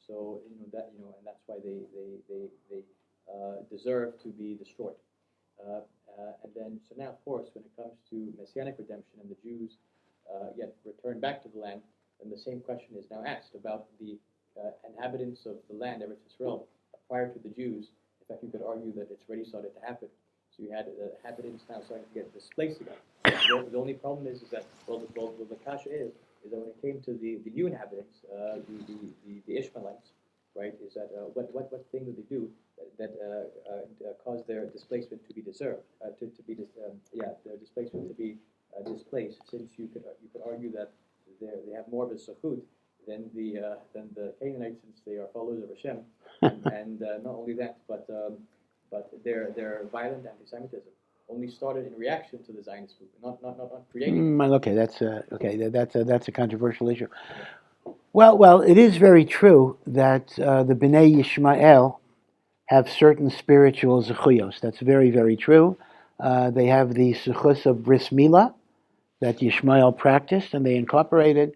So and that's why they deserve to be destroyed. And then, so now, of course, when it comes to Messianic redemption and the Jews get returned back to the land, then the same question is now asked about the inhabitants of the land, Eretz Yisrael, prior to the Jews. In fact, you could argue that it's already started to happen. So you had the inhabitants now starting to get displaced again. The only problem is that, the kasha is that when it came to the new inhabitants, the Ishmaelites, right, is that what thing did they do that caused their displacement to be deserved, their displacement to be displaced, since you could argue that they have more of a zechut than the Canaanites, since they are followers of Hashem, and not only that, but their violent anti-Semitism only started in reaction to the Zionist movement, not creating. Okay, that's a controversial issue. Well, it is very true that the Bnei Yisrael have certain spiritual zechuyos. That's very, very true. They have the zechus of bris milah that Yishmael practiced and they incorporated.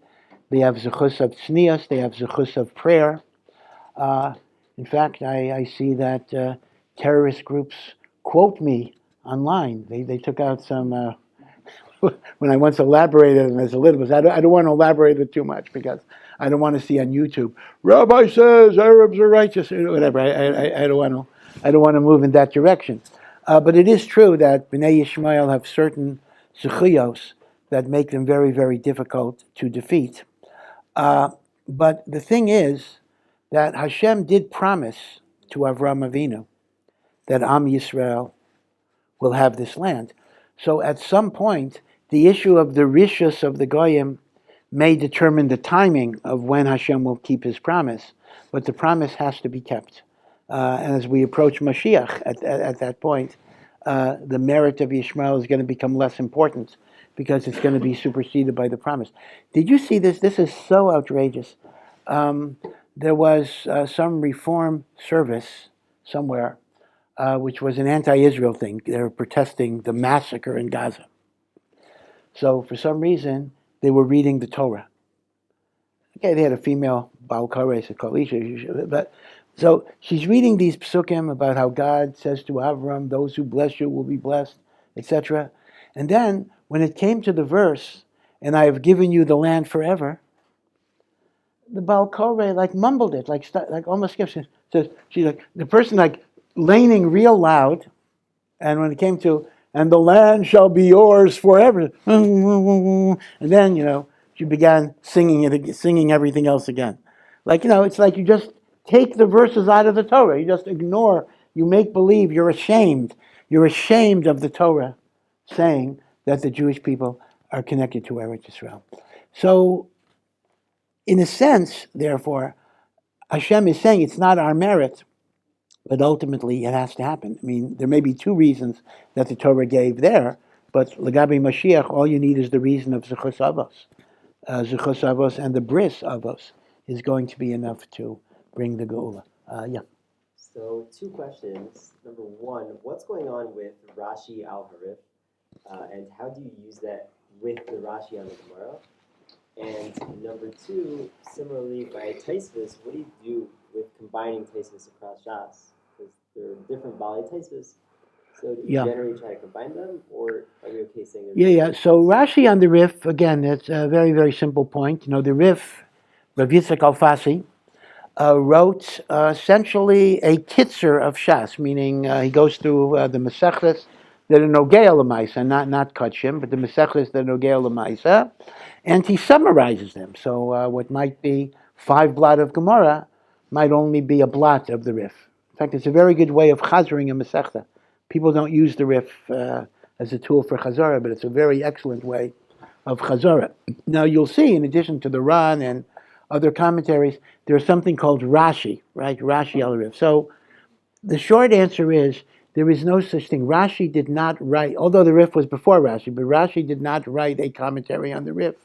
They have zechus of tznius. They have zechus of prayer. In fact, I see that terrorist groups quote me online. They took out some. When I once elaborated on this a little bit, I don't want to elaborate it too much because I don't want to see on YouTube, Rabbi says Arabs are righteous, or whatever. I don't want to move in that direction. But it is true that Bnei Yishmael have certain zechuyos that make them very, very difficult to defeat. But the thing is that Hashem did promise to Avraham Avinu that Am Yisrael will have this land. So at some point, the issue of the rishus of the goyim may determine the timing of when Hashem will keep his promise, but the promise has to be kept. And as we approach Mashiach at that point, the merit of Yishmael is going to become less important because it's going to be superseded by the promise. Did you see this? This is so outrageous. There was some reform service somewhere, which was an anti-Israel thing. They were protesting the massacre in Gaza. So for some reason, they were reading the Torah. Okay, they had a female bal kares, a kalisha, but so she's reading these psukim about how God says to Avram, "Those who bless you will be blessed," etc. And then when it came to the verse, "And I have given you the land forever," the bal kore like mumbled it, like almost skips it. So she's like the person like laning real loud, and when it came to "and the land shall be yours forever," and then she began singing everything else again. It's like you just take the verses out of the Torah. You just ignore. You make believe. You're ashamed. You're ashamed of the Torah saying that the Jewish people are connected to Eretz Yisrael. So, in a sense, therefore, Hashem is saying it's not our merit, but ultimately it has to happen. I mean, there may be two reasons that the Torah gave there, but Lagabi Mashiach, all you need is the reason of Zechus Avos. Zechus Avos and the bris Avos is going to be enough to bring the Geula. Yeah. So 2 questions. Number 1, what's going on with Rashi al Riff, and how do you use that with the Rashi on the Gemara? And number 2, similarly by tosfos, what do you do with combining tosfos across Shas? Because there are different bale tosfos. So do you generally try to combine them, or are you okay saying? Yeah. So Rashi on the Riff, again, it's a very, very simple point. The Riff, Rav Yitzchak Alfasi, wrote essentially a kitzer of Shas, meaning he goes through the Masechtas that are Nogea L'maisa, not Kutshim, but the Masechtas that are Nogea L'maisa, and he summarizes them. So what might be 5 blot of Gemara might only be a blot of the Riff. In fact, it's a very good way of chazering a Masechta. People don't use the Riff as a tool for chazara, but it's a very excellent way of chazara. Now you'll see, in addition to the Ran and other commentaries, there's something called Rashi, right? Rashi al Riff. So the short answer is there is no such thing. Rashi did not write, although the Riff was before Rashi, but Rashi did not write a commentary on the Riff.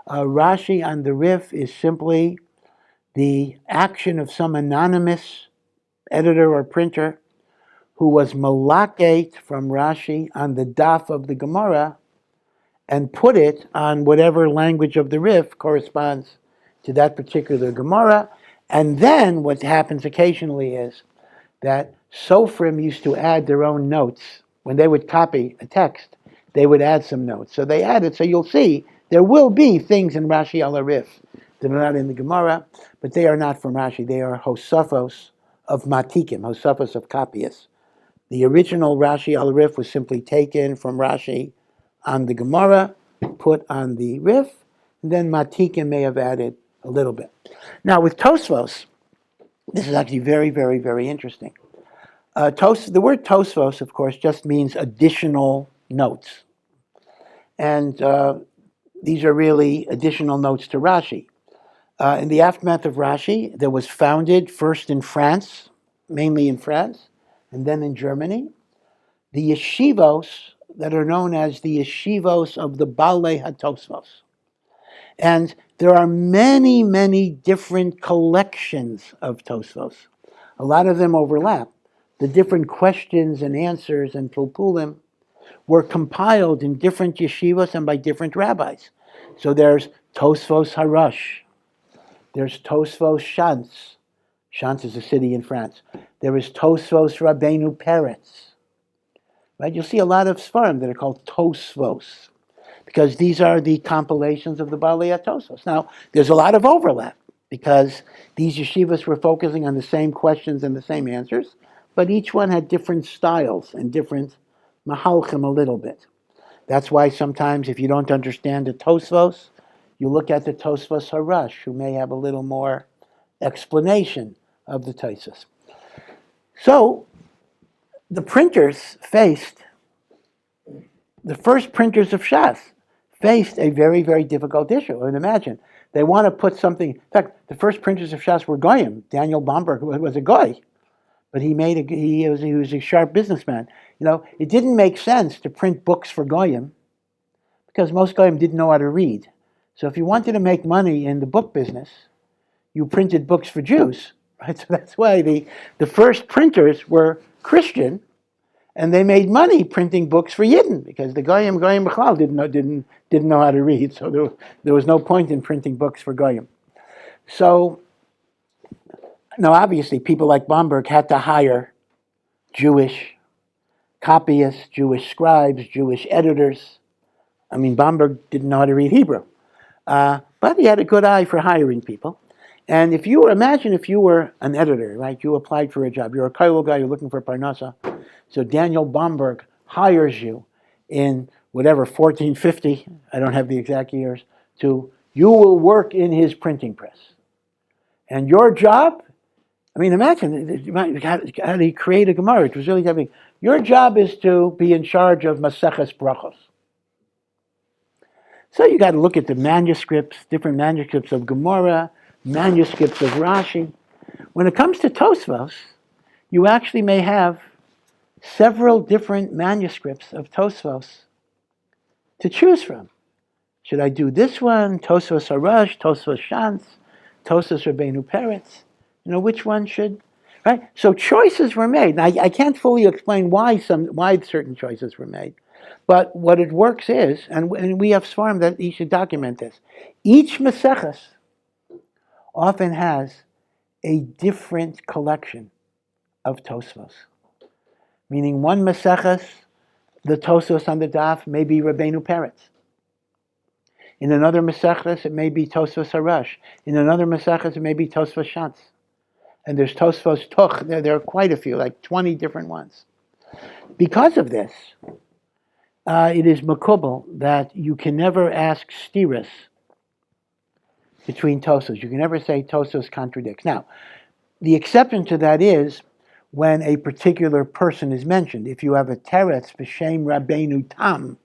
Rashi on the Riff is simply the action of some anonymous editor or printer who was malakate from Rashi on the daf of the Gemara and put it on whatever language of the Riff corresponds to that particular Gemara. And then what happens occasionally is that Sofrim used to add their own notes. When they would copy a text, they would add some notes. So they added, so you'll see, there will be things in Rashi al Riff that are not in the Gemara, but they are not from Rashi. They are hosafos of matikim, hosafos of copyists. The original Rashi al Riff was simply taken from Rashi on the Gemara, put on the Riff, and then matikim may have added a little bit. Now with tosfos, this is actually very, very, very interesting. The word tosfos, of course, just means additional notes. And these are really additional notes to Rashi. In the aftermath of Rashi, that was founded first in France, mainly in France, and then in Germany, the yeshivos that are known as the yeshivos of the bale hatosfos. And there are many, many different collections of tosfos. A lot of them overlap. The different questions and answers and pulpulim were compiled in different yeshivos and by different rabbis. So there's Tosfos Harash. There's Tosfos Shantz. Shantz is a city in France. There is Tosfos Rabbeinu Peretz. Right? You'll see a lot of Sfarim that are called Tosfos, because these are the compilations of the Balei HaTosfos. Now, there's a lot of overlap, because these yeshivas were focusing on the same questions and the same answers, but each one had different styles and different mahalchim a little bit. That's why sometimes if you don't understand the Tosfos, you look at the Tosfos Harash, who may have a little more explanation of the Tosfos. So, the first printers of Shas faced a very, very difficult issue. I mean, imagine, they want to put something, in fact, the first printers of Shas were Goyim. Daniel Bomberg was a Goy, but he was a sharp businessman. It didn't make sense to print books for Goyim, because most Goyim didn't know how to read. So if you wanted to make money in the book business, you printed books for Jews, right? So that's why the first printers were Christian, And they made money printing books for Yidden, because the Goyim B'chlal didn't know how to read, so there was no point in printing books for Goyim. So, now obviously people like Bomberg had to hire Jewish copyists, Jewish scribes, Jewish editors. I mean, Bomberg didn't know how to read Hebrew, but he had a good eye for hiring people. And imagine if you were an editor, right? You applied for a job. You're a Kailo guy, you're looking for Parnasa. So Daniel Bomberg hires you in whatever, 1450, I don't have the exact years, you will work in his printing press. And your job, I mean, imagine how he create a Gemara. It was really heavy. Your job is to be in charge of Maseches Brachos. So you got to look at the manuscripts, different manuscripts of Gemara, manuscripts of Rashi. When it comes to tosfos, you actually may have several different manuscripts of tosfos to choose from. Should I do this one, Tosfos Harash, Tosfos Shantz, Tosfos Rabbeinu Peretz? Which one should, right? So choices were made. Now, I can't fully explain why certain choices were made, but what it works is, and we have Sfarim that you should document this. Each Maseches often has a different collection of tosfos. Meaning one Maseches, the tosfos on the daf may be Rabbeinu Peretz. In another Maseches, it may be Tosfos Harash. In another Maseches, it may be Tosfos Shantz. And there's Tosfos Toch. There are quite a few, like 20 different ones. Because of this, it is makubal that you can never ask stiras between Tosfos. You can never say Tosfos contradicts. Now, the exception to that is when a particular person is mentioned. If you have a teretz b'shem Rabbeinu Tam,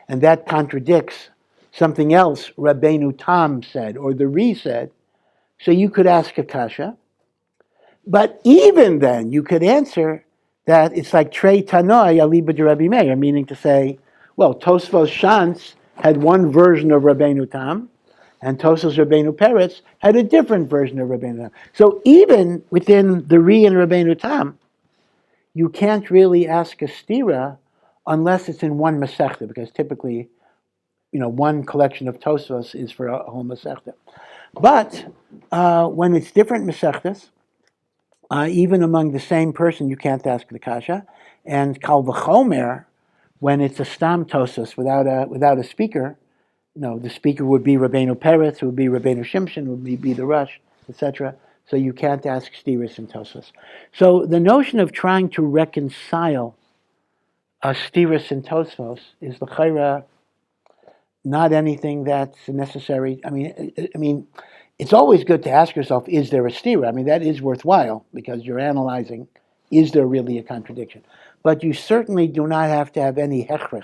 and that contradicts something else Rabbeinu Tam said, or the Re said, so you could ask a kasha. But even then, you could answer that it's like Trei Tanoi Aliba de Rabbi Meir, meaning to say, well, Tosfos Shantz had one version of Rabbeinu Tam, and Tosfos Rabbeinu Peretz had a different version of Rabbeinu Tam. So even within the Re and Rabbeinu Tam, you can't really ask a stira unless it's in one Masechta, because typically, one collection of Tosfos is for a whole Masechta. But when it's different Masechtas, even among the same person, you can't ask the kasha. And Kal V'chomer, when it's a stam Tosfos without a speaker, the speaker would be Rabbeinu Peretz, it would be Rabbeinu Shimshon, it would be the Rush, etc. So you can't ask stiris and Tosfos. So the notion of trying to reconcile a stiris and Tosfos is l'chayra not anything that's necessary. I mean, it's always good to ask yourself, is there a stira? I mean, that is worthwhile because you're analyzing, is there really a contradiction? But you certainly do not have to have any hekshers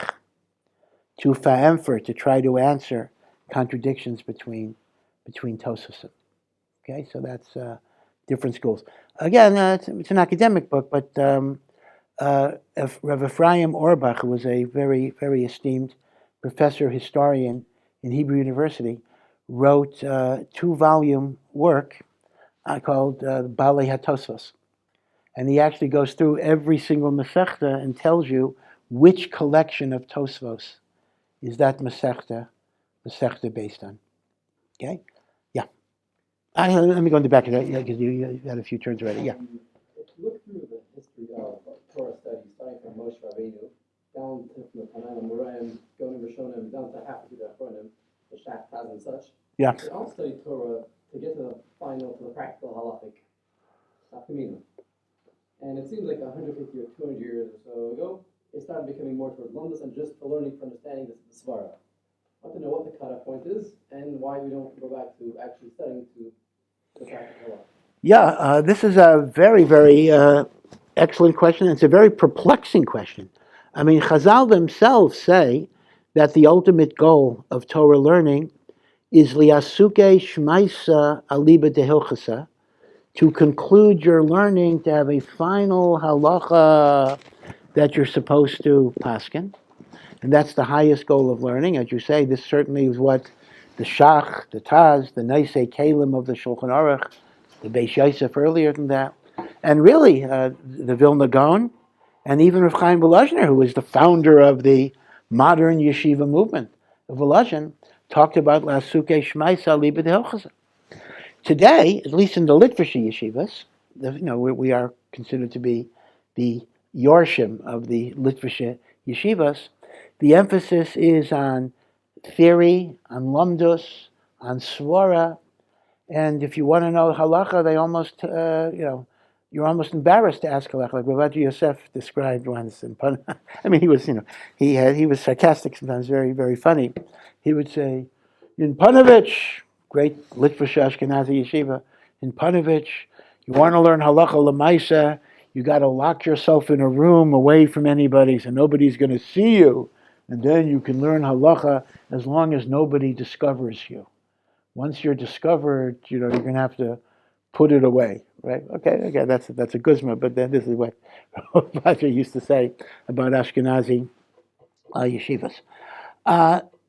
to fa'emfer, to try to answer contradictions between Tosfos. Okay, so that's different schools. Again, it's an academic book, but Rav Ephraim Auerbach, who was a very, very esteemed professor historian in Hebrew University, wrote a 2-volume work called Bale HaTosfos. And he actually goes through every single Masechta and tells you which collection of Tosfos is that Masechta based on. Okay? Yeah. Let me go in the back of that, because you had a few turns already. Yeah. Look through the history of Torah study, starting from Moshe Rabbeinu, down to the Amoraim, going to Rishonim, down to half of the Achronim, the Shaftaz and such. Yeah. They all study Torah to get to the practical halachic afkamina. And it seems like 150 or 200 years or so ago, it started becoming more towards lamdus and just the learning for understanding the svara. I want to know what the cutoff point is and why we don't go back to actually studying to the practical halachic. Yeah, this is a very, very excellent question. It's a very perplexing question. I mean, Chazal themselves say that the ultimate goal of Torah learning is liasuke shmaisa aliba dehilchasa, to conclude your learning, to have a final halacha that you're supposed to paskin. And that's the highest goal of learning. As you say, this certainly is what the Shach, the Taz, the Neisei Kalim of the Shulchan Aruch, the Beis Yosef earlier than that. And really, the Vilna Gaon And even Rav Chaim Volozhiner, who was the founder of the modern yeshiva movement of Volozhin, talked about Lasuke Shmaisa Liba de Hilchasa. Today, at least in the Litvish yeshivas, we are considered to be the Yorshim of the Litvish yeshivas. The emphasis is on theory, on lamdus, on svara, and if you want to know halacha, they almost, you're almost embarrassed to ask halacha. Like Rav Yosef described once. I mean, he was, he was sarcastic sometimes, very, very funny. He would say, in Panovich, great Litvish Ashkenazi yeshiva, in Panovich, you want to learn halacha lemaisa, you got to lock yourself in a room away from anybody so nobody's going to see you, and then you can learn halacha as long as nobody discovers you. Once you're discovered, you're going to have to put it away, right? Okay, that's a guzma, but then this is what Roger used to say about Ashkenazi yeshivas.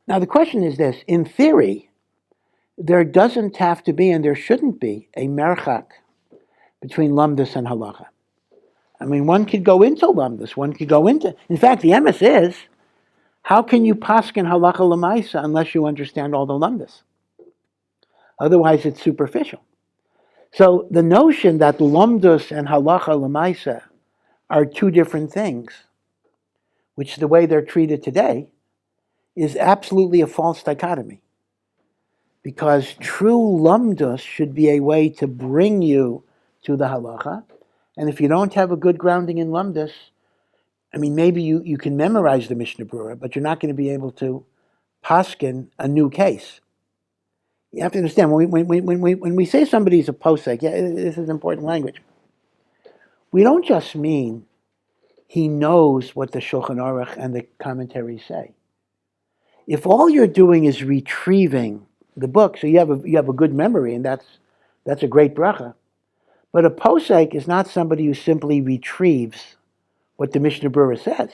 Now the question is this: in theory, there doesn't have to be, and there shouldn't be, a merchak between lamdus and halacha. I mean, one could go into lamdus, one could go into. In fact, the emes is, how can you paskin halacha lemaisa unless you understand all the lamdus? Otherwise, it's superficial. So the notion that lamdus and halacha lemaisa are two different things, which the way they're treated today, is absolutely a false dichotomy. Because true lamdus should be a way to bring you to the halacha, and if you don't have a good grounding in lamdus, I mean, maybe you can memorize the Mishnah Berurah, but you're not going to be able to paskin a new case. You have to understand, when we say somebody's a posek, this is important language. We don't just mean he knows what the Shulchan Aruch and the commentaries say. If all you're doing is retrieving the book, so you have a good memory, and that's a great bracha. But a posek is not somebody who simply retrieves what the Mishnah Berurah says.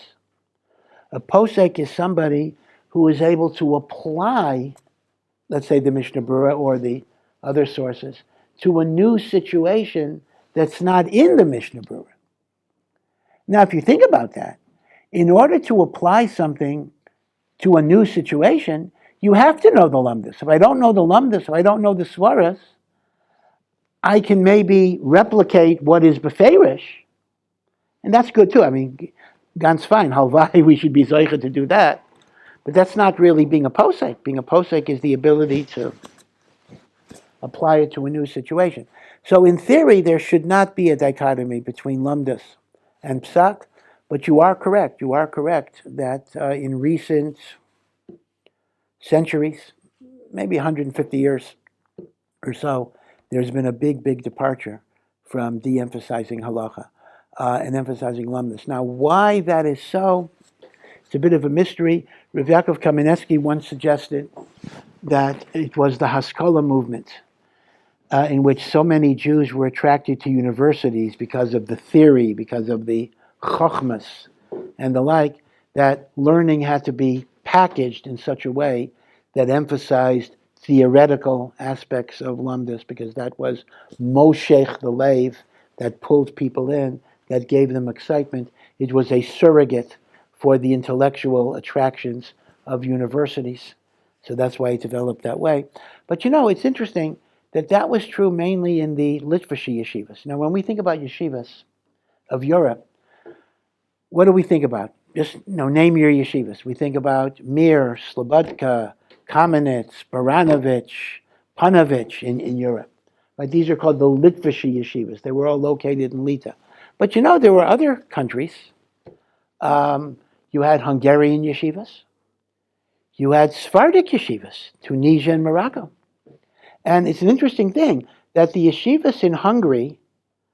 A posek is somebody who is able to apply, let's say, the Mishnah Berurah or the other sources, to a new situation that's not in the Mishnah Berurah. Now, if you think about that, in order to apply something to a new situation, you have to know the lamdus. If I don't know the lamdus, if I don't know the svaras, I can maybe replicate what is beferish, and that's good too. I mean, ganz fine. Halvai, we should be zoicha to do that, but that's not really being a posek. Being a posek is the ability to apply it to a new situation. So in theory, there should not be a dichotomy between lamdus and psak, but you are correct. You are correct that in recent centuries, maybe 150 years or so, there's been a big departure from de-emphasizing halacha and emphasizing lamdus. Now, why that is so, it's a bit of a mystery. Rav Yaakov Kamenetsky once suggested that it was the Haskalah movement in which so many Jews were attracted to universities because of the theory, because of the chokhmas and the like, that learning had to be packaged in such a way that emphasized theoretical aspects of lamdus, because that was moshech the leiv, that pulled people in, that gave them excitement. It was a surrogate for the intellectual attractions of universities. So that's why it developed that way. But it's interesting that was true mainly in the Litvish yeshivas. Now, when we think about yeshivas of Europe, what do we think about? Just name your yeshivas. We think about Mir, Slobodka, Kamenetz, Baranovich, Panovich in Europe. Right? These are called the Litvish yeshivas. They were all located in Lita. But there were other countries. You had Hungarian yeshivas. You had Sephardic yeshivas, Tunisia and Morocco. And it's an interesting thing that the yeshivas in Hungary,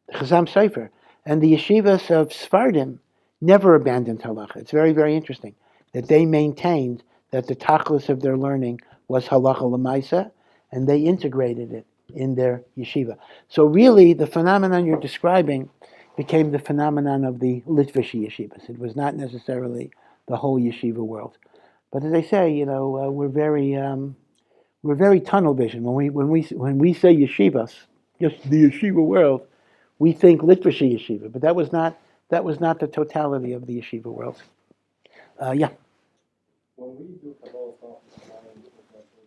the Chazam Sofer, and the yeshivas of Sephardim never abandoned halacha. It's very, very interesting that they maintained that the tachlis of their learning was halacha l'maisa, and they integrated it in their yeshiva. So really, the phenomenon you're describing became the phenomenon of the Litvish yeshivas. It was not necessarily the whole yeshiva world. But as I say, we're very tunnel vision. When we say yeshivas, just the yeshiva world, we think Litvish yeshiva. But that was not that was not the totality of the yeshiva world. Yeah. When we do Kabbalah stuff,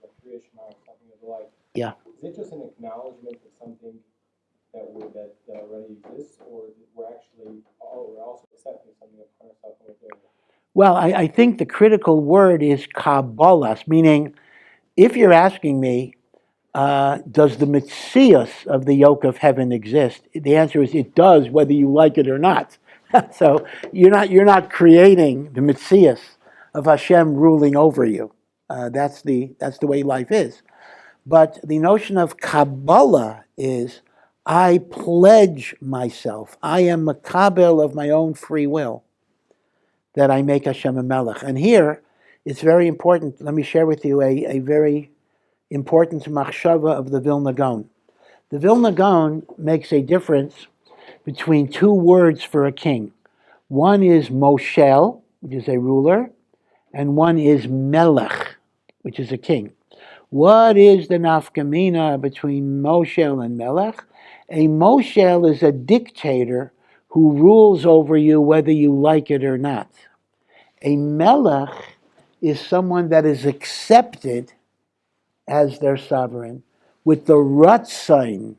like Kriya Shema or something of the like, Yeah. is it just an acknowledgement of something that already exists, or we're also accepting something that's kind of something? Well, I think the critical word is kabbalas, meaning if you're asking me, does the metzius of the yoke of heaven exist? The answer is it does, whether you like it or not. So you're not creating the metzius of Hashem ruling over you. That's the way life is. But the notion of Kabbalah is I pledge myself. I am makabel of my own free will that I make Hashem a melech. And here it's very important. Let me share with you a very important machshava of the Vilna Gaon. The Vilna Gaon makes a difference between two words for a king. One is moshel, which is a ruler, and one is melech, which is a king. What is the nafkamina between moshel and melech? A moshel is a dictator who rules over you whether you like it or not. A melech is someone that is accepted as their sovereign with the ratzain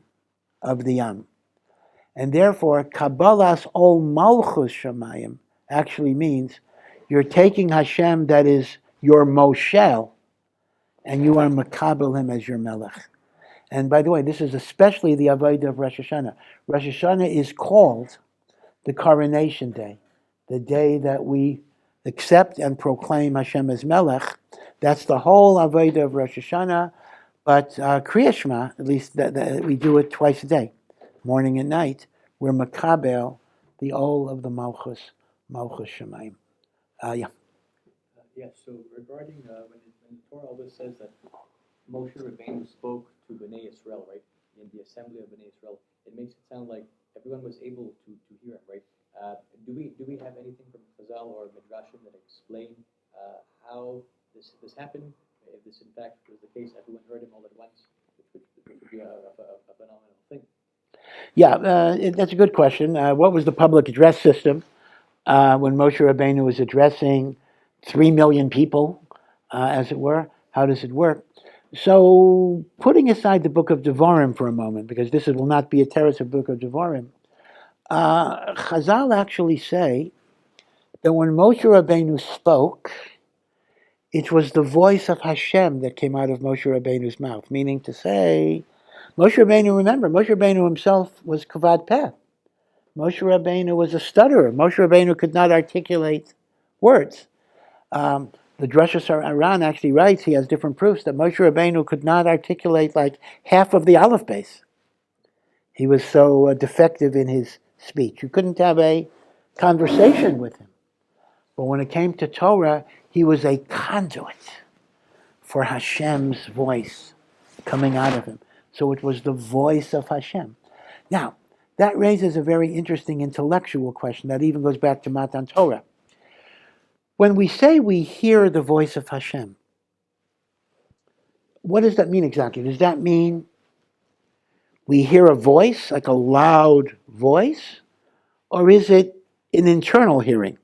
of the Yam. And therefore, Kabbalas ol malchus shamayim actually means you're taking Hashem that is your moshel and you are makabel him as your melech. And by the way, this is especially the avodah of Rosh Hashanah. Rosh Hashanah is called the coronation day, the day that we accept and proclaim Hashem as melech. That's the whole avodah of Rosh Hashanah. But Kriya Shema, at least we do it twice a day, morning and night. We're makabel, the ol of the malchus shamayim. Yeah. Yes, so regarding when the Torah always says that Moshe Rabbeinu spoke to Bnei Yisrael, right? In the assembly of Bnei Yisrael, it makes it sound like everyone was able to hear him, right? Do we have anything from Chazal or Midrashim that explain how this happened? If this in fact was the case, everyone heard him all at once, which would be a phenomenal thing. Yeah, that's a good question. What was the public address system when Moshe Rabbeinu was addressing 3 million people, as it were? How does it work? So, putting aside the book of Devarim for a moment, because this will not be a terrace of book of Devarim, Chazal actually say that when Moshe Rabbeinu spoke, it was the voice of Hashem that came out of Moshe Rabbeinu's mouth, meaning to say, Moshe Rabbeinu himself was kavad peh. Moshe Rabbeinu was a stutterer. Moshe Rabbeinu could not articulate words. The Drashos Aran actually writes, he has different proofs, that Moshe Rabbeinu could not articulate like half of the aleph base. He was so defective in his speech. You couldn't have a conversation with him. But when it came to Torah, he was a conduit for Hashem's voice coming out of him. So it was the voice of Hashem. Now, that raises a very interesting intellectual question that even goes back to Matan Torah. When we say we hear the voice of Hashem, what does that mean exactly? Does that mean we hear a voice, like a loud voice? Or is it an internal hearing?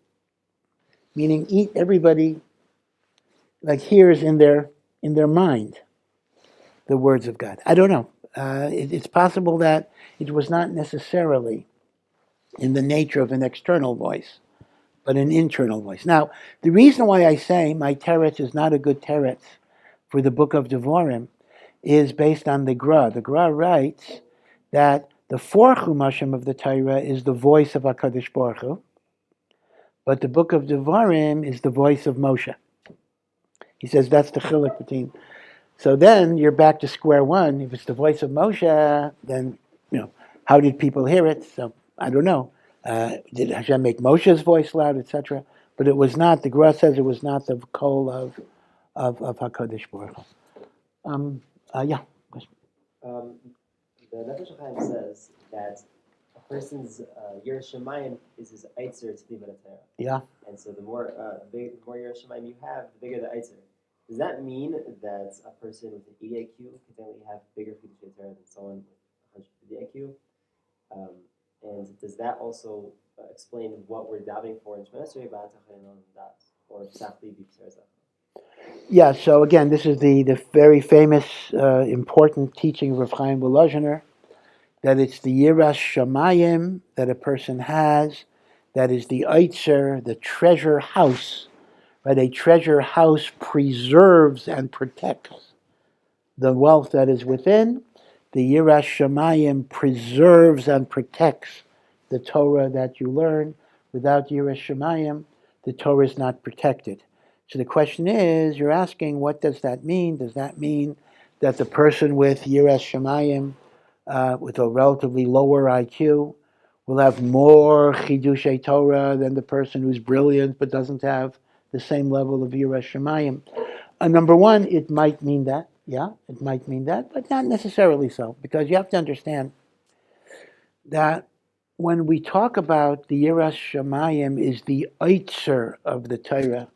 Meaning everybody like hears in their mind the words of God. I don't know. It's possible that it was not necessarily in the nature of an external voice, but an internal voice. Now, the reason why I say my teretz is not a good teretz for the book of Devarim is based on the Gra. The Gra writes that the 4 Chumashim of the Torah is the voice of HaKadosh Baruch Hu, but the book of Devarim is the voice of Moshe. He says that's the chiluk between. So then you're back to square one. If it's the voice of Moshe, then, how did people hear it? So I don't know. Did Hashem make Moshe's voice loud, etc.? But it was not. The Gemara says it was not the kol of Hakadosh Baruch Hu. Yeah. The Nefesh HaChaim says that a person's yerushalayim is his eitzer to be Torah. Yeah. And so the more yerushalayim you have, the bigger the eitzer. Does that mean that a person with an 80 IQ can only have bigger fiduciary Torah than someone with 150 IQ? And does that also explain what we're davening for in Shemona Esrei, or Psachli B'Psar? Yeah, so again, this is the very famous, important teaching of Rav Chaim Volozhiner, that it's the yiras shamayim that a person has, that is the eitzer, the treasure house. Right? A treasure house preserves and protects the wealth that is within. The yiras shamayim preserves and protects the Torah that you learn. Without yiras shamayim, the Torah is not protected. So the question is, you're asking, what does that mean? Does that mean that the person with yiras shamayim, with a relatively lower IQ, will have more chidushei Torah than the person who's brilliant but doesn't have the same level of yiras shamayim? Number one, it might mean that. Yeah, it might mean that, but not necessarily so, because you have to understand that when we talk about the yiras shamayim is the eitzer of the Torah,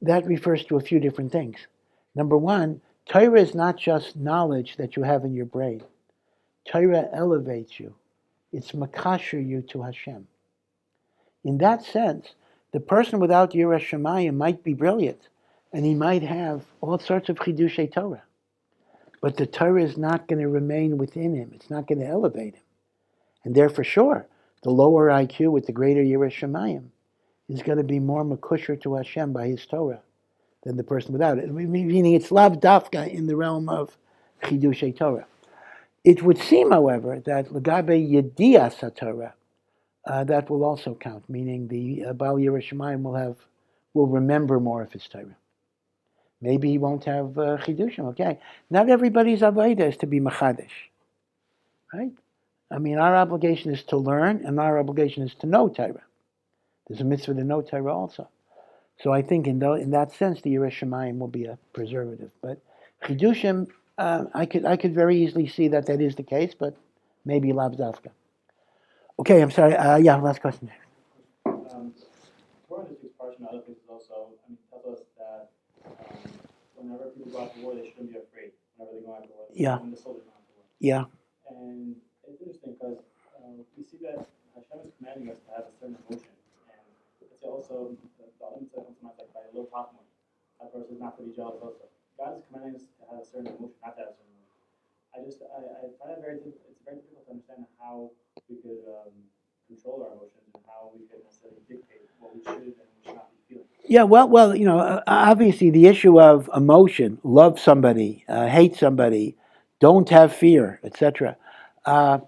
that refers to a few different things. Number one, Torah is not just knowledge that you have in your brain. Torah elevates you. It's makasher you to Hashem. In that sense, the person without yiras shamayim might be brilliant, and he might have all sorts of chidushei Torah. But the Torah is not going to remain within him. It's not going to elevate him. And therefore, sure, the lower IQ with the greater yiras shamayim is going to be more makusher to Hashem by his Torah than the person without it. Meaning it's lav dafka in the realm of chidushei Torah. It would seem, however, that legabe yedias haTorah, that will also count. Meaning the bal yerushalayim will remember more of his Torah. Maybe he won't have chidushim. Okay, not everybody's avodah is to be machadish, right? I mean, our obligation is to learn, and our obligation is to know Torah. There's a mitzvah to know Torah also. So I think in that sense, the yiras shamayim will be a preservative. But chidushim, I could very easily see that is the case, but maybe lav dafka. Okay, I'm sorry. Yeah, last question. Torah speaks partially in other places also. Tells us that whenever people go out to war, they shouldn't be afraid. Whenever they go out to war, Yeah. when the soldiers go out to war. Yeah. And it's interesting because we see that Hashem is commanding us to have a certain emotion. And it's also the elements that come to mind, like by a little talkman, that person is not to be jealous also. God is commanding us to have a certain emotion, not to have a certain emotion. I find it it's very difficult to understand how we could control our emotions and how we could necessarily dictate what we should and we should not be feeling. Yeah, well, obviously the issue of emotion, love somebody, hate somebody, don't have fear, etc.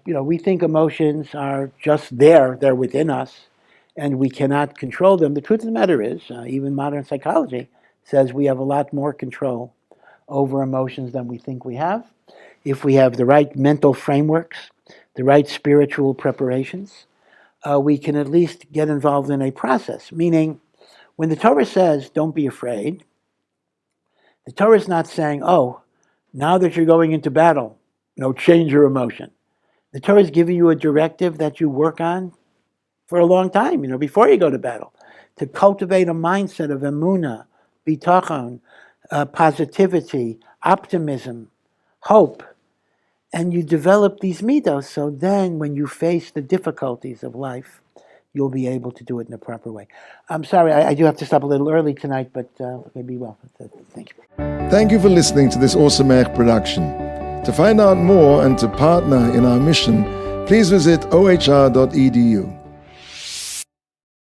We think emotions are just there, they're within us, and we cannot control them. The truth of the matter is, even modern psychology says we have a lot more control over emotions than we think we have. If we have the right mental frameworks, the right spiritual preparations, we can at least get involved in a process. Meaning, when the Torah says, don't be afraid, the Torah is not saying, oh, now that you're going into battle, change your emotion. The Torah is giving you a directive that you work on for a long time, before you go to battle, to cultivate a mindset of emunah, bitachon, positivity, optimism, hope. And you develop these midos, so then when you face the difficulties of life, you'll be able to do it in a proper way. I'm sorry, I do have to stop a little early tonight, but maybe well. Thank you. Thank you for listening to this Ohr Somayach production. To find out more and to partner in our mission, please visit ohr.edu.